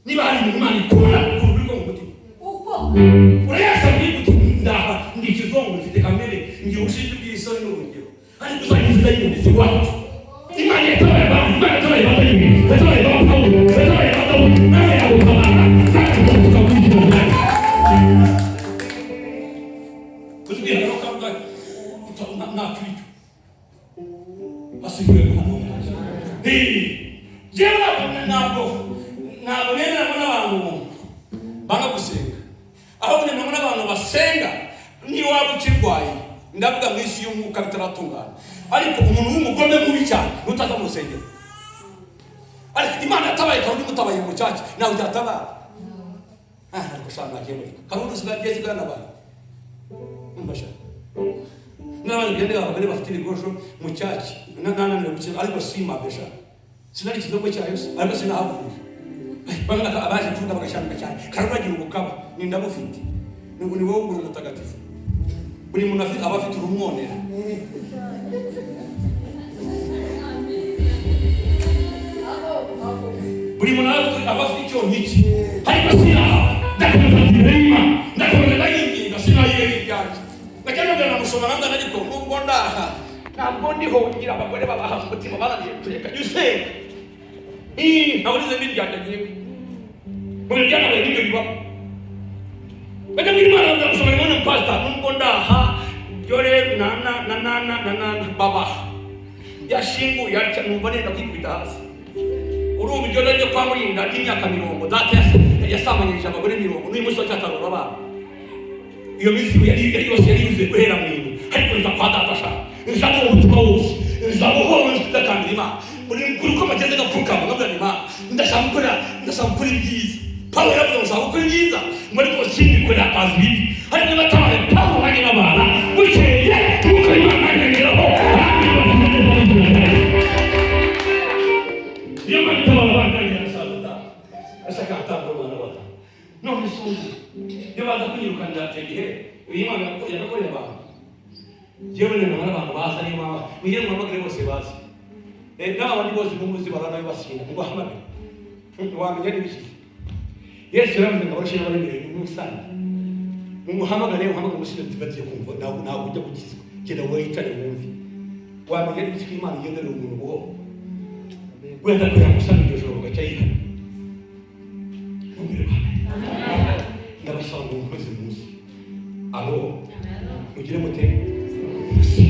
niba hari Imana ikora kuri ko mutima uko urayasa n'iguti ndaha ndikizongo mfite kamere ngiye ushinzwe bw'isoni n'urugero ariko uzanyiza ndayibonetse wacu Imana yatabaye abantu Imana yatabaye abantu yatabaye abantu yatabaye abantu nawe yagutabara kandi ukavuga ngo kuzibira no kavuga nakwiyo asifuye Mungu jewe ntabwo bene n'abantu banga gusenga aho bene n'abantu basenga ni waba ukirwaye ndavuga mu isi y'umwuka bitaratungana ariko umuntu w'umugome mubi cyane utaza mu rusengero ariko Imana yatabaye kandi mutabaye mu cyacu nawe utatabara ariko shanga kemurika kandi usigaye sigana abantu umbasha n'abandi bene abagore bafite ibigosho mu cyacu nananira gukira ariko simabesha sinari kidogo cyayo ariko sinahavuye banga abaje tunda bagashanga cyane karuragira ubukaba ni ndabufite ni wowe uri mutagatifu buri muntu afite abafite urumwonera buri muntu abafite icyo nkiki ariko sinaha ndakomeza ndayinginga sinayiye ibyanjye bakanaga namusoma nanga ariko nubwo ndaha ntabwo ndiho ngira abagore babaha umutima baraniye kureka yusenga naburize n'ibyanjye muri byana bari n'ibyo biba bajya muri Imana ndamusoma none pastor nubwo ndaha yore nana baba yashingu yacha numva nenda kwikubita hasi urumva ibyo ryo kwa murinda imyaka 40 data yasamanyije abagore 40 n'uyu munsi wacyataro baba iyo minsi yari yose yari yuzuye guhera mu bintu ariko nza kwa data sha nzabo umutima wose nzabo hose ndakambira Imana muri ko mageze gapfukama ngabira Imana ndashaka ibyiza Paulo yavuze ngo ibyiza muri ko simbikora akazi bibi ariko batabaye Paulo hari n'abana bukeye kuko Imana yageraho iyo mtabara banganya salata ashaka atabwo bana bata no bisuzi iyo baza kunyirukana gihe Imana yakorera abantu jewe n'abantu baza ni mama niye mwamagere bose bazi n'abandi bose n'umuzi barana basinda ngo hamane wamenye n'ibiki Yesu yaravuze ngo abashira bari imbere n'umusanga umuhamagare umusire tibatiye kumva ntabwo ujya gukizwa kenda wicare wumve wamenye n'ibiki Imana igendera umuntu buho wenda ko yamusanga iryo joro gacayiha ndabasaba ngo mukoze muzi alo mugire mute muzi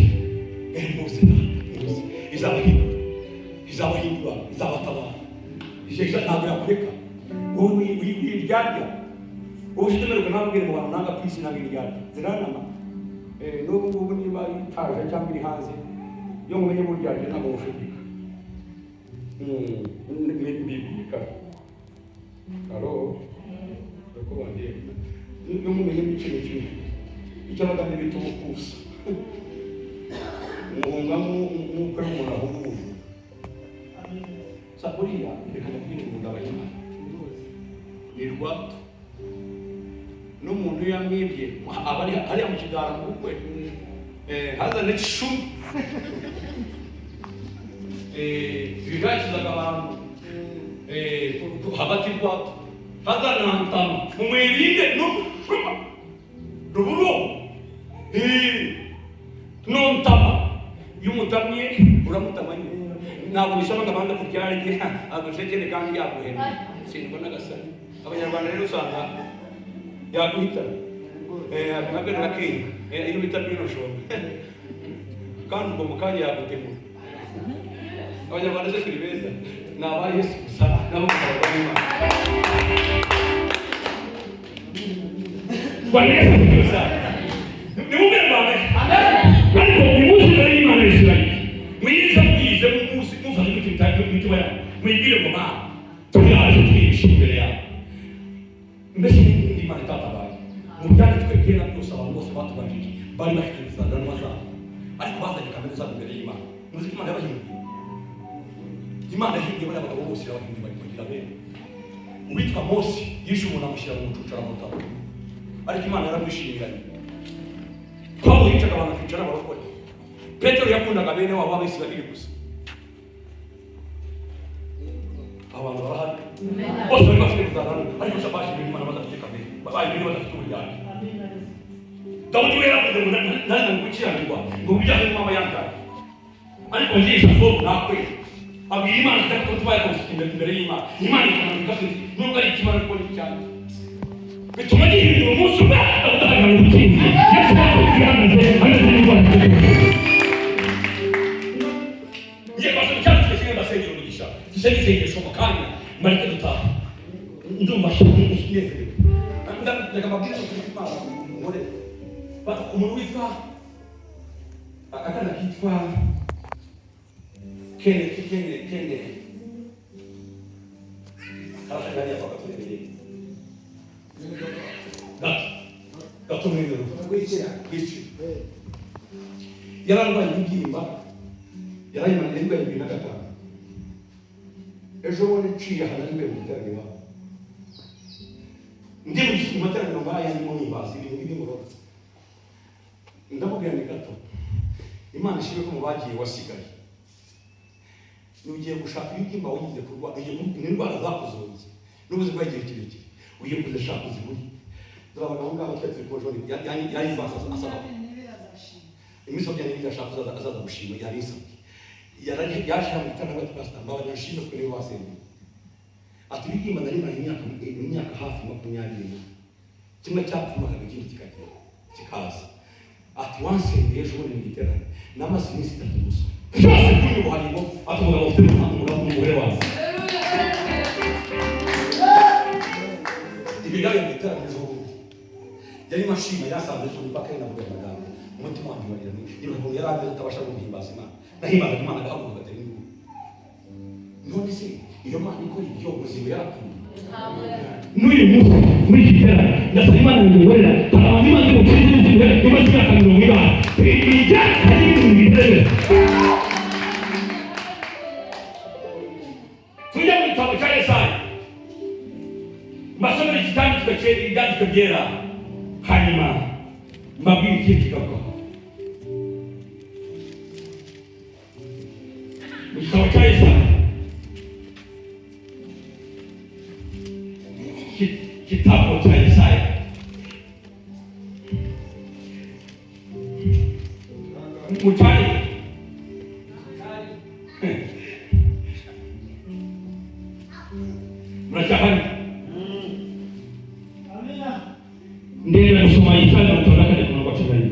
izabahindura izabatabara ishyeshya ntabwo yakureka wowe wiryarya wowe ushidemererwa ntabwire mu bantu nanga kwisi nanga iryarya ziranama n'ubu ngubu niba itaje cyangwa iri hanze iyo mumenye mu ryarya ntabwo mushidika mbibika alo uko bandiye iyo mumenye ikintu kimwe icyo abagande bita umukusa umuhungamo nk'uko ari umuntu ahunguye saburiya reka mubwire umuntu abayimana ni rwato n'umuntu yamwibye abari hariya mu kigara mu bukwe hazana icumi bigakizaga abantu hagati rwato hazana ntama mumwirinde ruburo nontama y'umutamye uramutamanye ntabwo bisaba ngo abanza kubyarye agushekere kandi yaguhera sindwa n'agasani Abanyarwanda rero usanga yaguhita akagana na Kenya iyo bita binoshoro kandi ubwo mu kanya yagutegura. Abanyarwanda se turi beza ni aba Yesu gusa nabo kubarwa n'Imana. Bwana Yesu akiza ni mubere baba ariko nimuzi rero Imana y'Isirayeli mwiza mwize muzi mufashe imitima yawe mwibwire ngo Mana turaje twigisha imbere yawe. Mbese n'indi Imana itatabaye mu byanditswe kera byose abantu bose batubanjije bari bafite inzangano zabo ariko bazanye kamere zabo imbere y'Imana. Muzi ko Imana yabahinduye. Imana yahinduye bariya bagabo bose yabahinduye bari kugira bene. Uwitwa Mose yishe umuntu amushyira mu mucucu aramutaba ariko Imana yaramwishimiranye. Pawulo yicaga abantu akicara abarokore. Petero yakundaga bene wabo b'Abisirayeli gusa. Abantu barahari bose bari bafite inzangano ariko sabashimira Imana badafite kamere babaye ibintu badafite uburyarya. Dawudi we yaravuze ngo nari gukiranirwa ngo bijyanye n'umama yangaye ariko njisha so nakwe abwira Imana ko tubaye konsitimenti imbere y'Imana. Imana ikamuka ati nubwo ari ikimara ariko ni cyane bituma gihindura umunsi umwe agatanga ubutsinzi. Yesu yahagaze ameze n'Imana. Ye kwasa cyane cyane ndasengera umugisha gisengera mu kanya marike dutaha ndumva shimye ndaga mabwira ko Imana ngore bata umuntu witwa akana kitwa Kene akagari kwa katolika gatumwe wici yararwaye ingimba yarayimana n'indwara y'ibiri na gatanu. Ejo bundi nciye ahantu ari mu iterambere ndi mu materaniro nk'aya ndimo nimbaza ibintu by'ingoro ndamubwira ni gato Imana ishimwe ko mu bagiye wasigaye ugiye gushaka ibigimba wagize kurwa indwara zakuzonze n'ubuzima bw'igihe kirekire ugiye kuzishaka uziburi. Turabona aho ngaho twese ko jori yari asaba imisozi yari yashaka azaza gushima yari isabye yaje mu itangazo twasitamba abanyashino kuri wasembe ati bigimba nari mari imyaka hafi 20 kimwe cyapfuma kabikindi kikaza ati wasembe ejo muri ngiterane n'amasi minsi 3 gusa cyose kuri buhanimo ati umugabo ufite umugore wawe ibigaye mu itangazo ejo yari mashima yasanze ejo mpaka inavuga amagambo umutima wanjye warira niba yarabe atabasha guhimbaza Imana nahimbaza Imana gahaguruka gatari ngo none se iyo Mana ikora ibyo ubuzima yacu n'uyu munsi muri giterane ndasaba Imana ngorera abantu Imana ngo tuzizwe imaze imyaka 70 bijya ari mu giterane tujya mu gitabo cya Yesaya mbasomera icyanditswe cyera ibyanditswe byera hanyuma mbabwira ikindi kigaruka mu gitabo cya Yesaya kitabu cha Yesaya mutari mrachahani ndiye kusoma Yesaya na utabaka ni kurongo wa chungali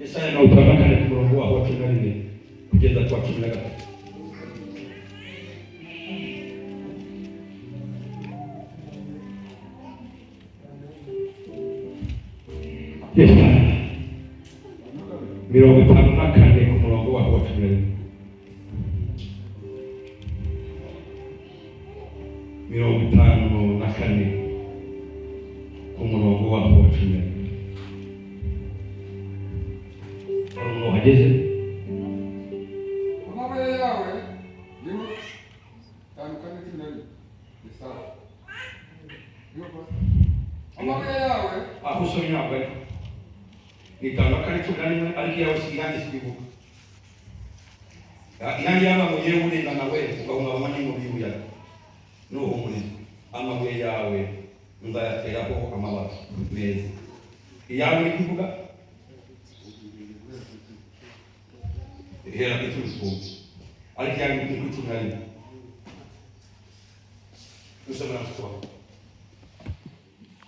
Yesaya na utabaka ni kurongo wa chungali ni kugeza kwa chungali Yesaya 54 ku murongo wa 10 54 ku murongo wa 10 Umuntu hageze amabuye yawe niho tandukanye kinari Yesaya amabuye yawe aho usomye ntabwo nitandukanye cy'umunani ariko yawe siyange sibivuga yange y'amabuye y'uburenga nawe ugahungabanywa n'umubiri yawe n'uhumuriza amabuye yawe nzayateraho amababi meza iyawe ni kuvuga hera kiturukumbi ariko yange ni kutunari dusomera kutuba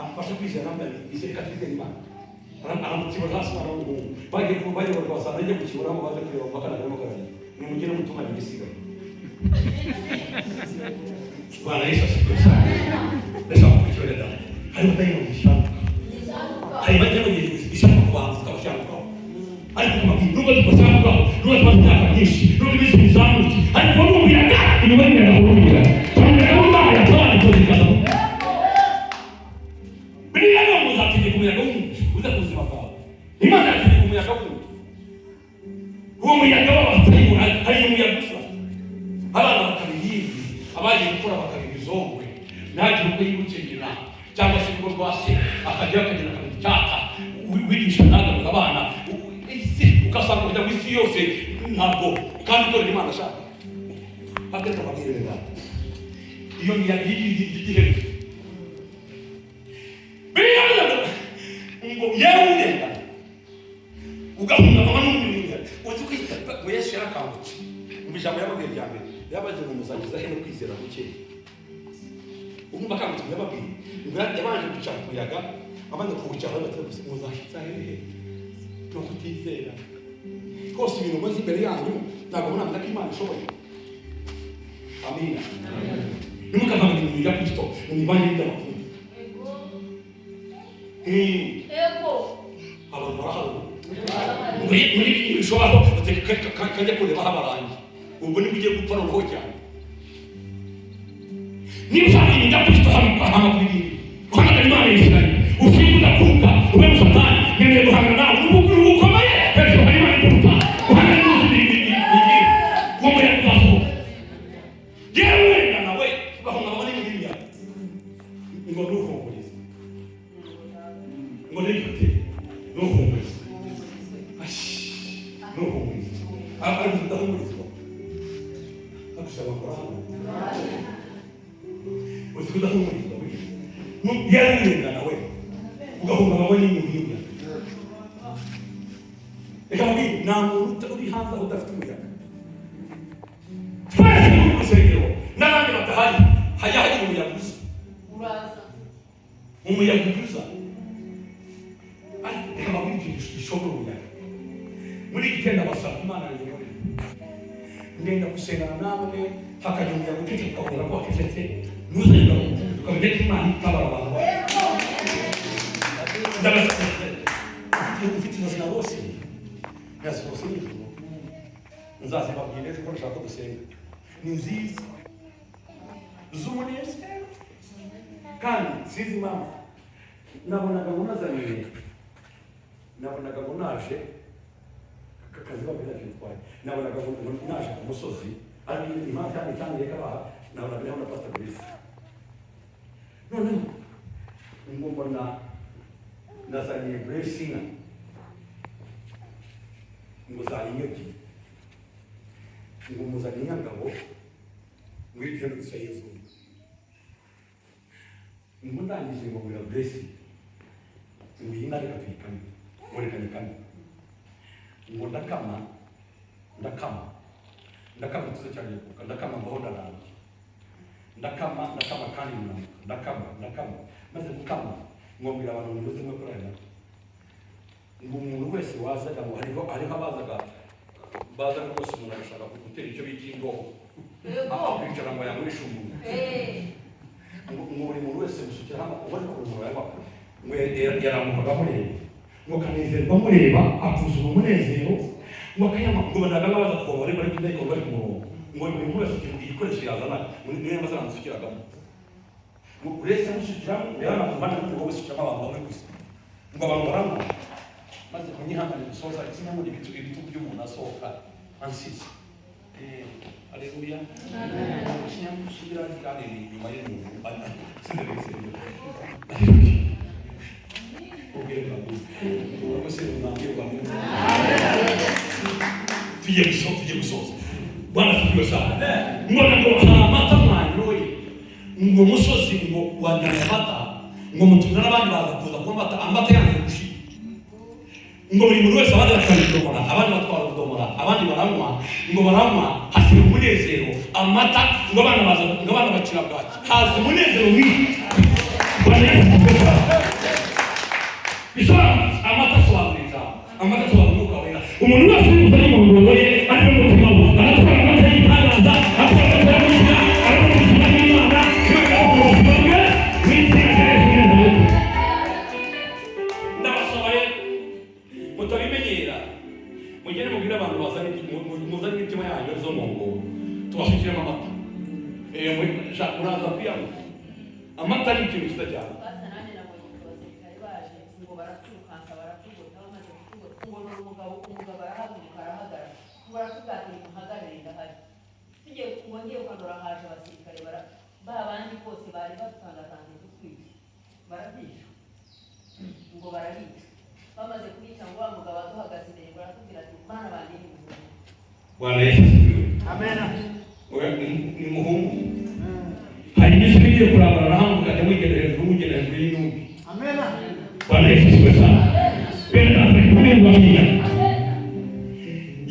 amfasha kwizera nambaye iseka twizera Imana aramukibona hasi mwana w'umuhungu bagiye barwasana ajya gukibura ngo baze kureba mpaka na karindwi nimugire mutuma igisigaye Bwana Yesu asifiwe sana. Ndashaka kukiona damu. Hayo mtayi mu gishaka. Hayo bajya mu gishaka kubanza kabashaka. Ariko kuma nubwo tubashaka, nubwo tubashaka byinshi, nubwo bisi bizamuki. Ariko nubwo biraga, niba ngenda kurumira. Kandi umba ya twari tuzikana. Biriya ngo muzatinye kumuyaga w'umuntu, uza kuzima kwawe. Imana yatinye kumuyaga w'umuntu. Uwo muyaga w'abatayibura, hari umuyaga usa. Abana bakabiyindi, abaje gukora bakabibizongwe. Ntagire uko yibukira cyangwa se ngo rwase akajya akagenda akabicyata. Wigisha nagaruka abana. Ukasanga kujya ku isi yose ntabwo kandi ukorera Imana ashaka. Hakeka babireba. Iyo ni yagiye ngo yawurenda ugahunga mama n'umunyinga uzi kwita ngo Yesu yarakangutse umujambo y'ababwiye bya mbere yabaje ngo muzagiza he no kwizera guke umva kangutse y'ababwiye ngo yabanje guca kuyaga abandi kuwucara batse muzashitsa hehe no kutizera kose ibintu muzi imbere yanyu ntabwo munamenya ko Imana ishoboye amina nimukavanga ibintu bya Kristo mubivanye n'amakuru ego abantu barahawe muri ibishobora kajya kureba habarangi ubwo niba ugiye gupfa noneho cyane niba ushaka ibintu bya Kristo hano kubiri uhamagara Imana y'Isirayeli ushinga udakuka ube musatani nkeneye guhangana nawe n'ubuguru bukomeye hejuru hari Imana y'Uruta uhangana n'ubuzima uwo muyaga uzasohoka yewe wenda nawe ugahunga abandi mu biriya ngo ntuhumurize ngo nigute ntuhumurize ntuhumurize abandi udahumurizwa agusaba kurahama uzi udahumurizwa yewe wenda nawe ugahunga abandi mu biriya reka mubwire nta muntu uri hanze aho udafite umuyaga twese muri urusengero n'abandi badahari hajya hari umuyaga uza umuyaga uza reka mubwire ikintu gishobora umuyaga muri iki cyenda basaba Imana yonyine ngenda gusengana namwe hakajya umuyaga ucece ukabona ko wakecetse ntuzajya ukamenya ko Imana itabara abantu ufite amazina bose yazose n'ijuru nzazibabwira ejo ko nshaka gusenga ni nziza z'umunezero kandi sinzi impamvu nabonaga ngo naje akazi babwira cyitwaye nabonaga ngo naje ku musozi ari impamvu kandi itangiye kabaha nabonaga niho na Pastor Grace noneho ngo mbona nazaniye Grace ngo zayinyuki ngo muzanye inyangabo muri byo gusa Yesu ngo ndangije ngo muri Grace ngo yina reka tuyikane muri kanikane ngo ndakama tuze cyane kuko ndakama mbahonda nanjye ndakama kandi ndakama maze gukama ngo mbira abantu muze mwe kurana ngo umuntu wese wazaga ngo hariho abazaga baza rwose umuntu arashaka gutera icyo bita ingoho kwicara ngo yamurishe umuntu ngo buri muntu wese musukira hano ubona ko umuntu yabaga ngo yaramuhaga mureba ngo kanezerwa mureba akuzura umunezero ngo akayama ngo banaga baza kuva bari kudahita bari ku murongo ngo buri muntu wese igikoresho yazana niyo yamaze aramusukiragamo ngo uretse amusukiramo yaramubana ngo basukiramo abantu bamwe gusa ngo abantu baramubona maze kunyihangana gusoza kimwe muri ibitugu by'umuntu asohoka ansize aleluya kinyamshira kandi nyuma y'umuntu sindereje ubwira ngo se n'ambiwa tugiye gusoza Bwana sifiwe sana mbona ngo amata mwanyoye ngo musozi ngo wandana amata ngo mutumira n'abandi baza kuza kuba amata yanze gushira ngo buri muntu wese abandi bakabidomora abandi batwara ubudomora abandi baranywa ngo baranywa hasiga umunezero amata ngo abana bakira bwaki haza umunezero mwinshi Bwana Yesu asifiwe. Bisaba amata sobanurira. Amata sobanura wera. Umuntu wese uri mu ngoro ye ari mu mutima we. Aratwara amata y'itangaza, atwara amata y'umugisha, ari mu buzima bw'Imana, kandi ari mu buzima bwe, mu izina rya Yesu Kristo. Ndabasaba rero mutabimenyera. Mugende mubwire abantu muzane imitima yanyu zo mu ngo. Tubasukiremo amata. Uraza kwiyamo. Amata ni ikintu cyiza cyane. Bwana Yesu asifiwe. Amen. Ni muhungu. Hari n'isubiriye kurambara hamwe ukajya mugenda hejuru y'intumbi. Amen. Bwana Yesu asifiwe sana. Benda kumirwa mwiga.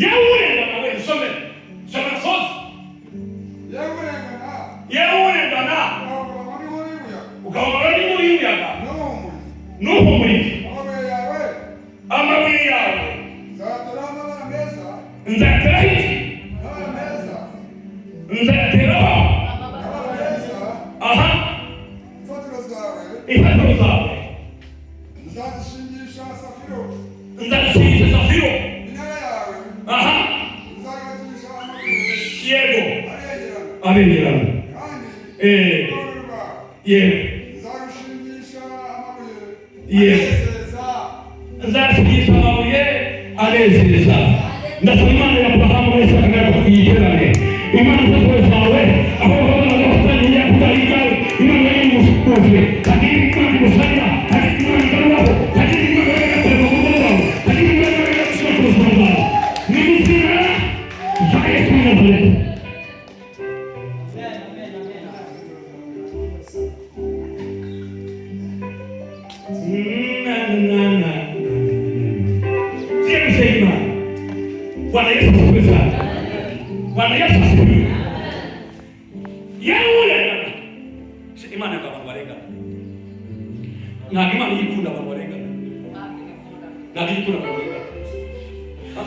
Yawe nawe usome. Soma sozi. Yawe bana. Ukaona ni muri yaga. Nuhu muri. Amabuye yawe. Nzatera hizi. Nzatera. Aha. Ifatiro zawe. Nzashingisha safiro. Aha. Yego. Abengerana. Yego. Nzashingisha amabuye anezeza. Ndasaba Imana ya Abrahamu na Isaka na kuyiterane. Imana zose zawe aho baba bafitanye ya kudariga Imana y'umushukuje. Kadiri Imana musaya, kadiri Imana ngaruho, kadiri Imana y'abakozi kadiri Imana y'abakozi. Ni muzira ya Yesu Nazareti. Bwana Yesu asifiwe sana. Bwana Yesu asifiwe. Yule Imana y'abantu barenga. Na Imana yikunda abantu barenga. Na yikunda abantu barenga.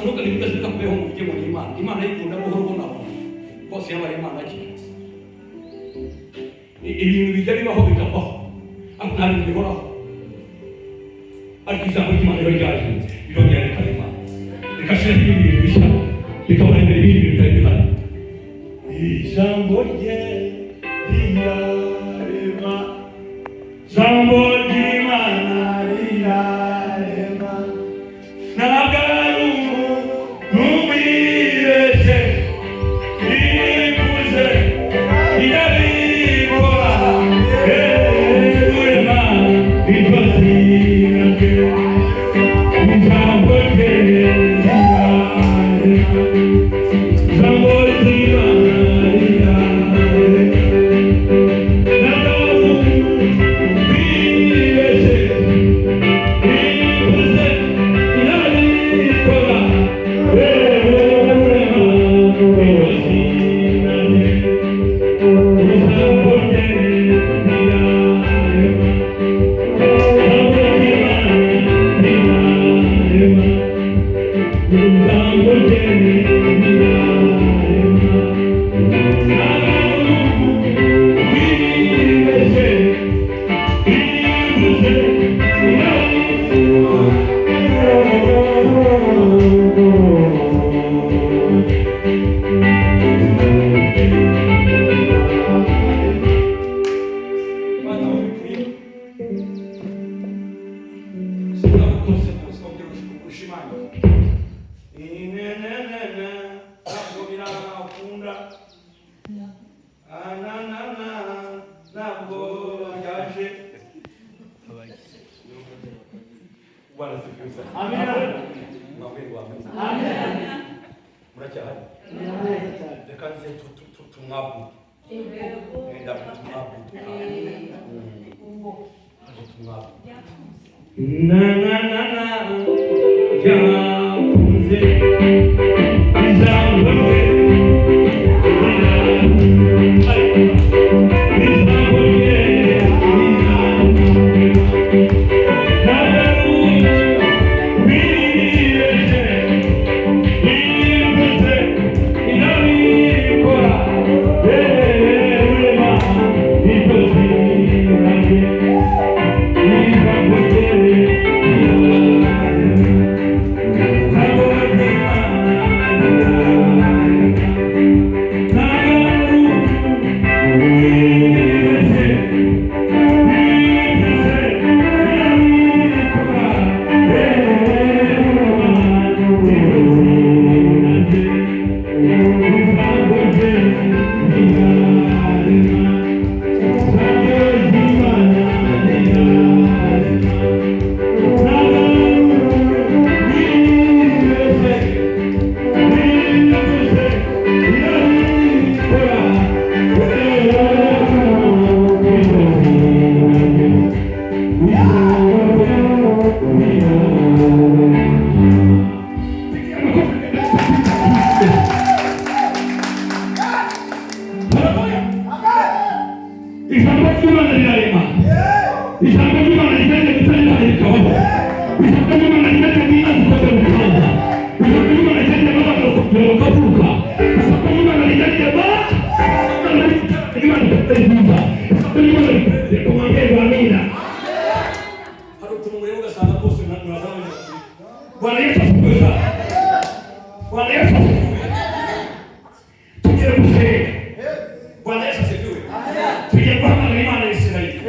Nuko nibigeze kubeho mu byo mu Imana. Imana yikunda buhoro bona. Bose yabaye Imana ki. Ibintu bijya bibaho bikabaho. Nta bintu bihoraho. Ariko ijambo ry'Imana rero ryaje. Birongera bikarema. Rikashira ibintu bishya. Bikabona imbere y'ibintu bitari bihari. Ijambo rye rirarema. Ijambo ry'Imana rirarema. Ntabwo ari n'umwirese. Rivuze rirabikora. Rurema ritwazira rye. Ijambo rye Bwana Yesu asifiwe sana. Bwana Yesu asifiwe. Tuje kusema. Bwana Yesu asifiwe. Tuje kwamba na imani ya Israeli.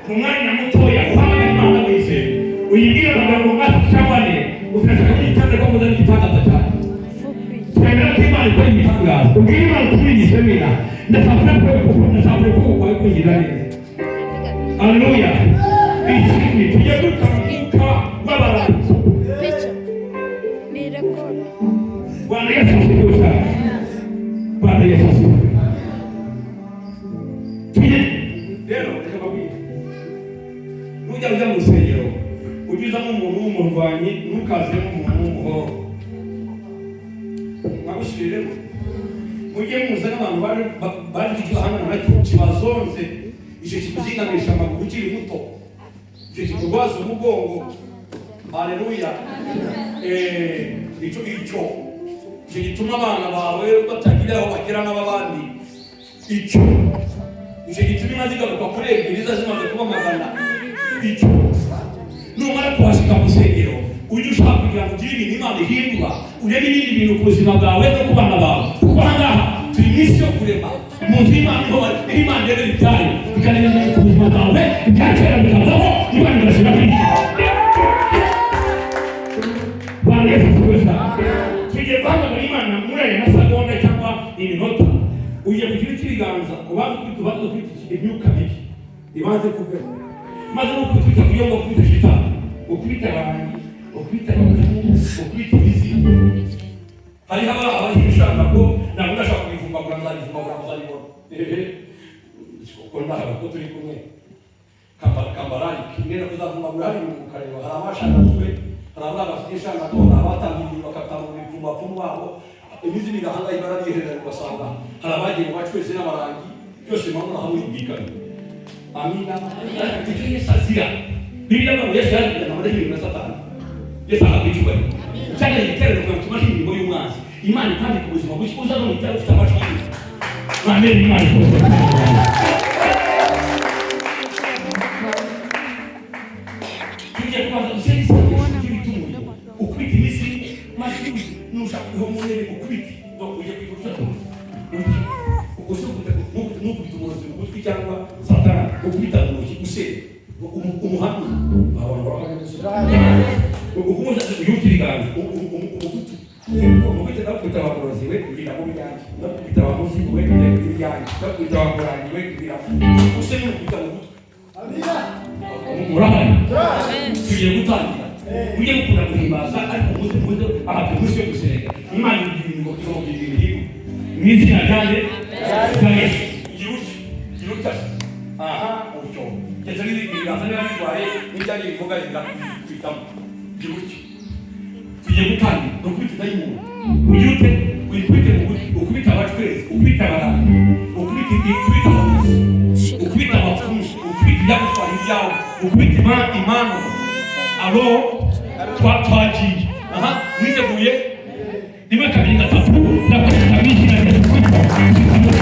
Kumwanya mutoya kwamba na imani ya Israeli. Uingie na mambo ngapi shambani? Unataka kujitanga kwa mwanzo kitanga batani. Tunaenda kima ni kwa kitanga. Ukiima kupini semina. Na sababu kwa sababu kwa hiyo jirani. Haleluya. Hii tuje kutamka baba. Bwana Yesu asifiwe sana. Bwana Yesu asifiwe. Lero nikakwambia. Nuja musengero. Ujuza mu murwanyi nukaze mu muhoro. Nagushiremo. Mujye muzana abantu bari hano na kibazonze. Icyo kikuzinganisha amaguru ukiri muto. Icyo kikubaza umugongo. Haleluya. Icyo gituma abana bawe batagira aho bagera n'abandi. Icyo gituma inka zigaruka kuri ebyiri zimaze kuba magana. Icyo numara kuhashyika mu rusengero ujye ushaka kugira ngo ugire ibintu Imana ihindura, urebe ibindi bintu ku buzima bwawe no ku bana bawe. Kuko aha ngaha turi mu isi yo kurema, mu nzu y'Imana niho Imana irebera ibyayo ikareba ku buzima bwawe, ibya kera bikavaho, Imana igashyira ku isi. Bwana Yesu asifiwe sana. Tugiye guhamagara Imana muri aya masegonda cyangwa iminota. Ugiye kugira ikiganza ubanza kwita imyuka mibi ibanze kuveho, maze ukutwita kuyonga kwita shitani, ukubita abantu, ukubita abazimu, ukubita imizi. Hariho abashaka ko ntabwo ndashaka kubivumbagura nzabivumbagura muzabibona. Kuko ndahaga ko turi kumwe kambarari kimwe kuzavumbagura hari ibintu mukareba. Hari abashakazwe, hari abana bafite ishangano, hari abatangiye bakatanga ibipfumbapfumu babo, imizi migahanga ibara riherera ugasanga hari abagiye bacwese n'amarangi byose mpamvu hamwe yibikana. Amina. Icyo Yesu azira. Bibiliya ngo Yesu yari n'abadahiri na Satani. Yesu akabicuba. Cyane igiterero kwa tumashi imirimo y'umwanzi. Imana kandi ku buzima bw'iki uza no mitero ufite amashuri. Amen. Imana ifuza. Tujye kubaza usenzi cy'ibitumuye. Ukwita imisi maze nushaka kuhomure ukwita. Donc uje kwikuta. Ugusukuta n'ukubita umurozi mu gutwi cyangwa Satani ukubita mu ntoki usenya umuhamya abantu baravuga ukumuza yutiriganza umufutu umufite nakwita abagorozi we kugira ngo byanjye nakwita abamuzi we kugira ngo byanjye nakwita abagoranyi we kugira ngo usenya ukubita mu gutwi. Amina. Murahari tugiye gutangira ujye gukunda guhimbaza ariko muze ahantu muze yo gusenga Imana igira ngo irongera ibintu mwizina ryanje Yesu giruta ucyo ndetse n'ibiganza niba bitwaye n'ibyaje bivuga kwitamo giruta. Tugiye gutangira no kwita dayimoni ujyute wikwite mu gutwi ukubita abacwezi ukubita abaranga ukubita abamuzi ukubita abapfumu ukubita ibyagutwara ibyawe ukubita imana abo twagiye mwiteguye rimwe kabiri gatatu ndakwita mwizina rya Yesu.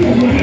Thank you.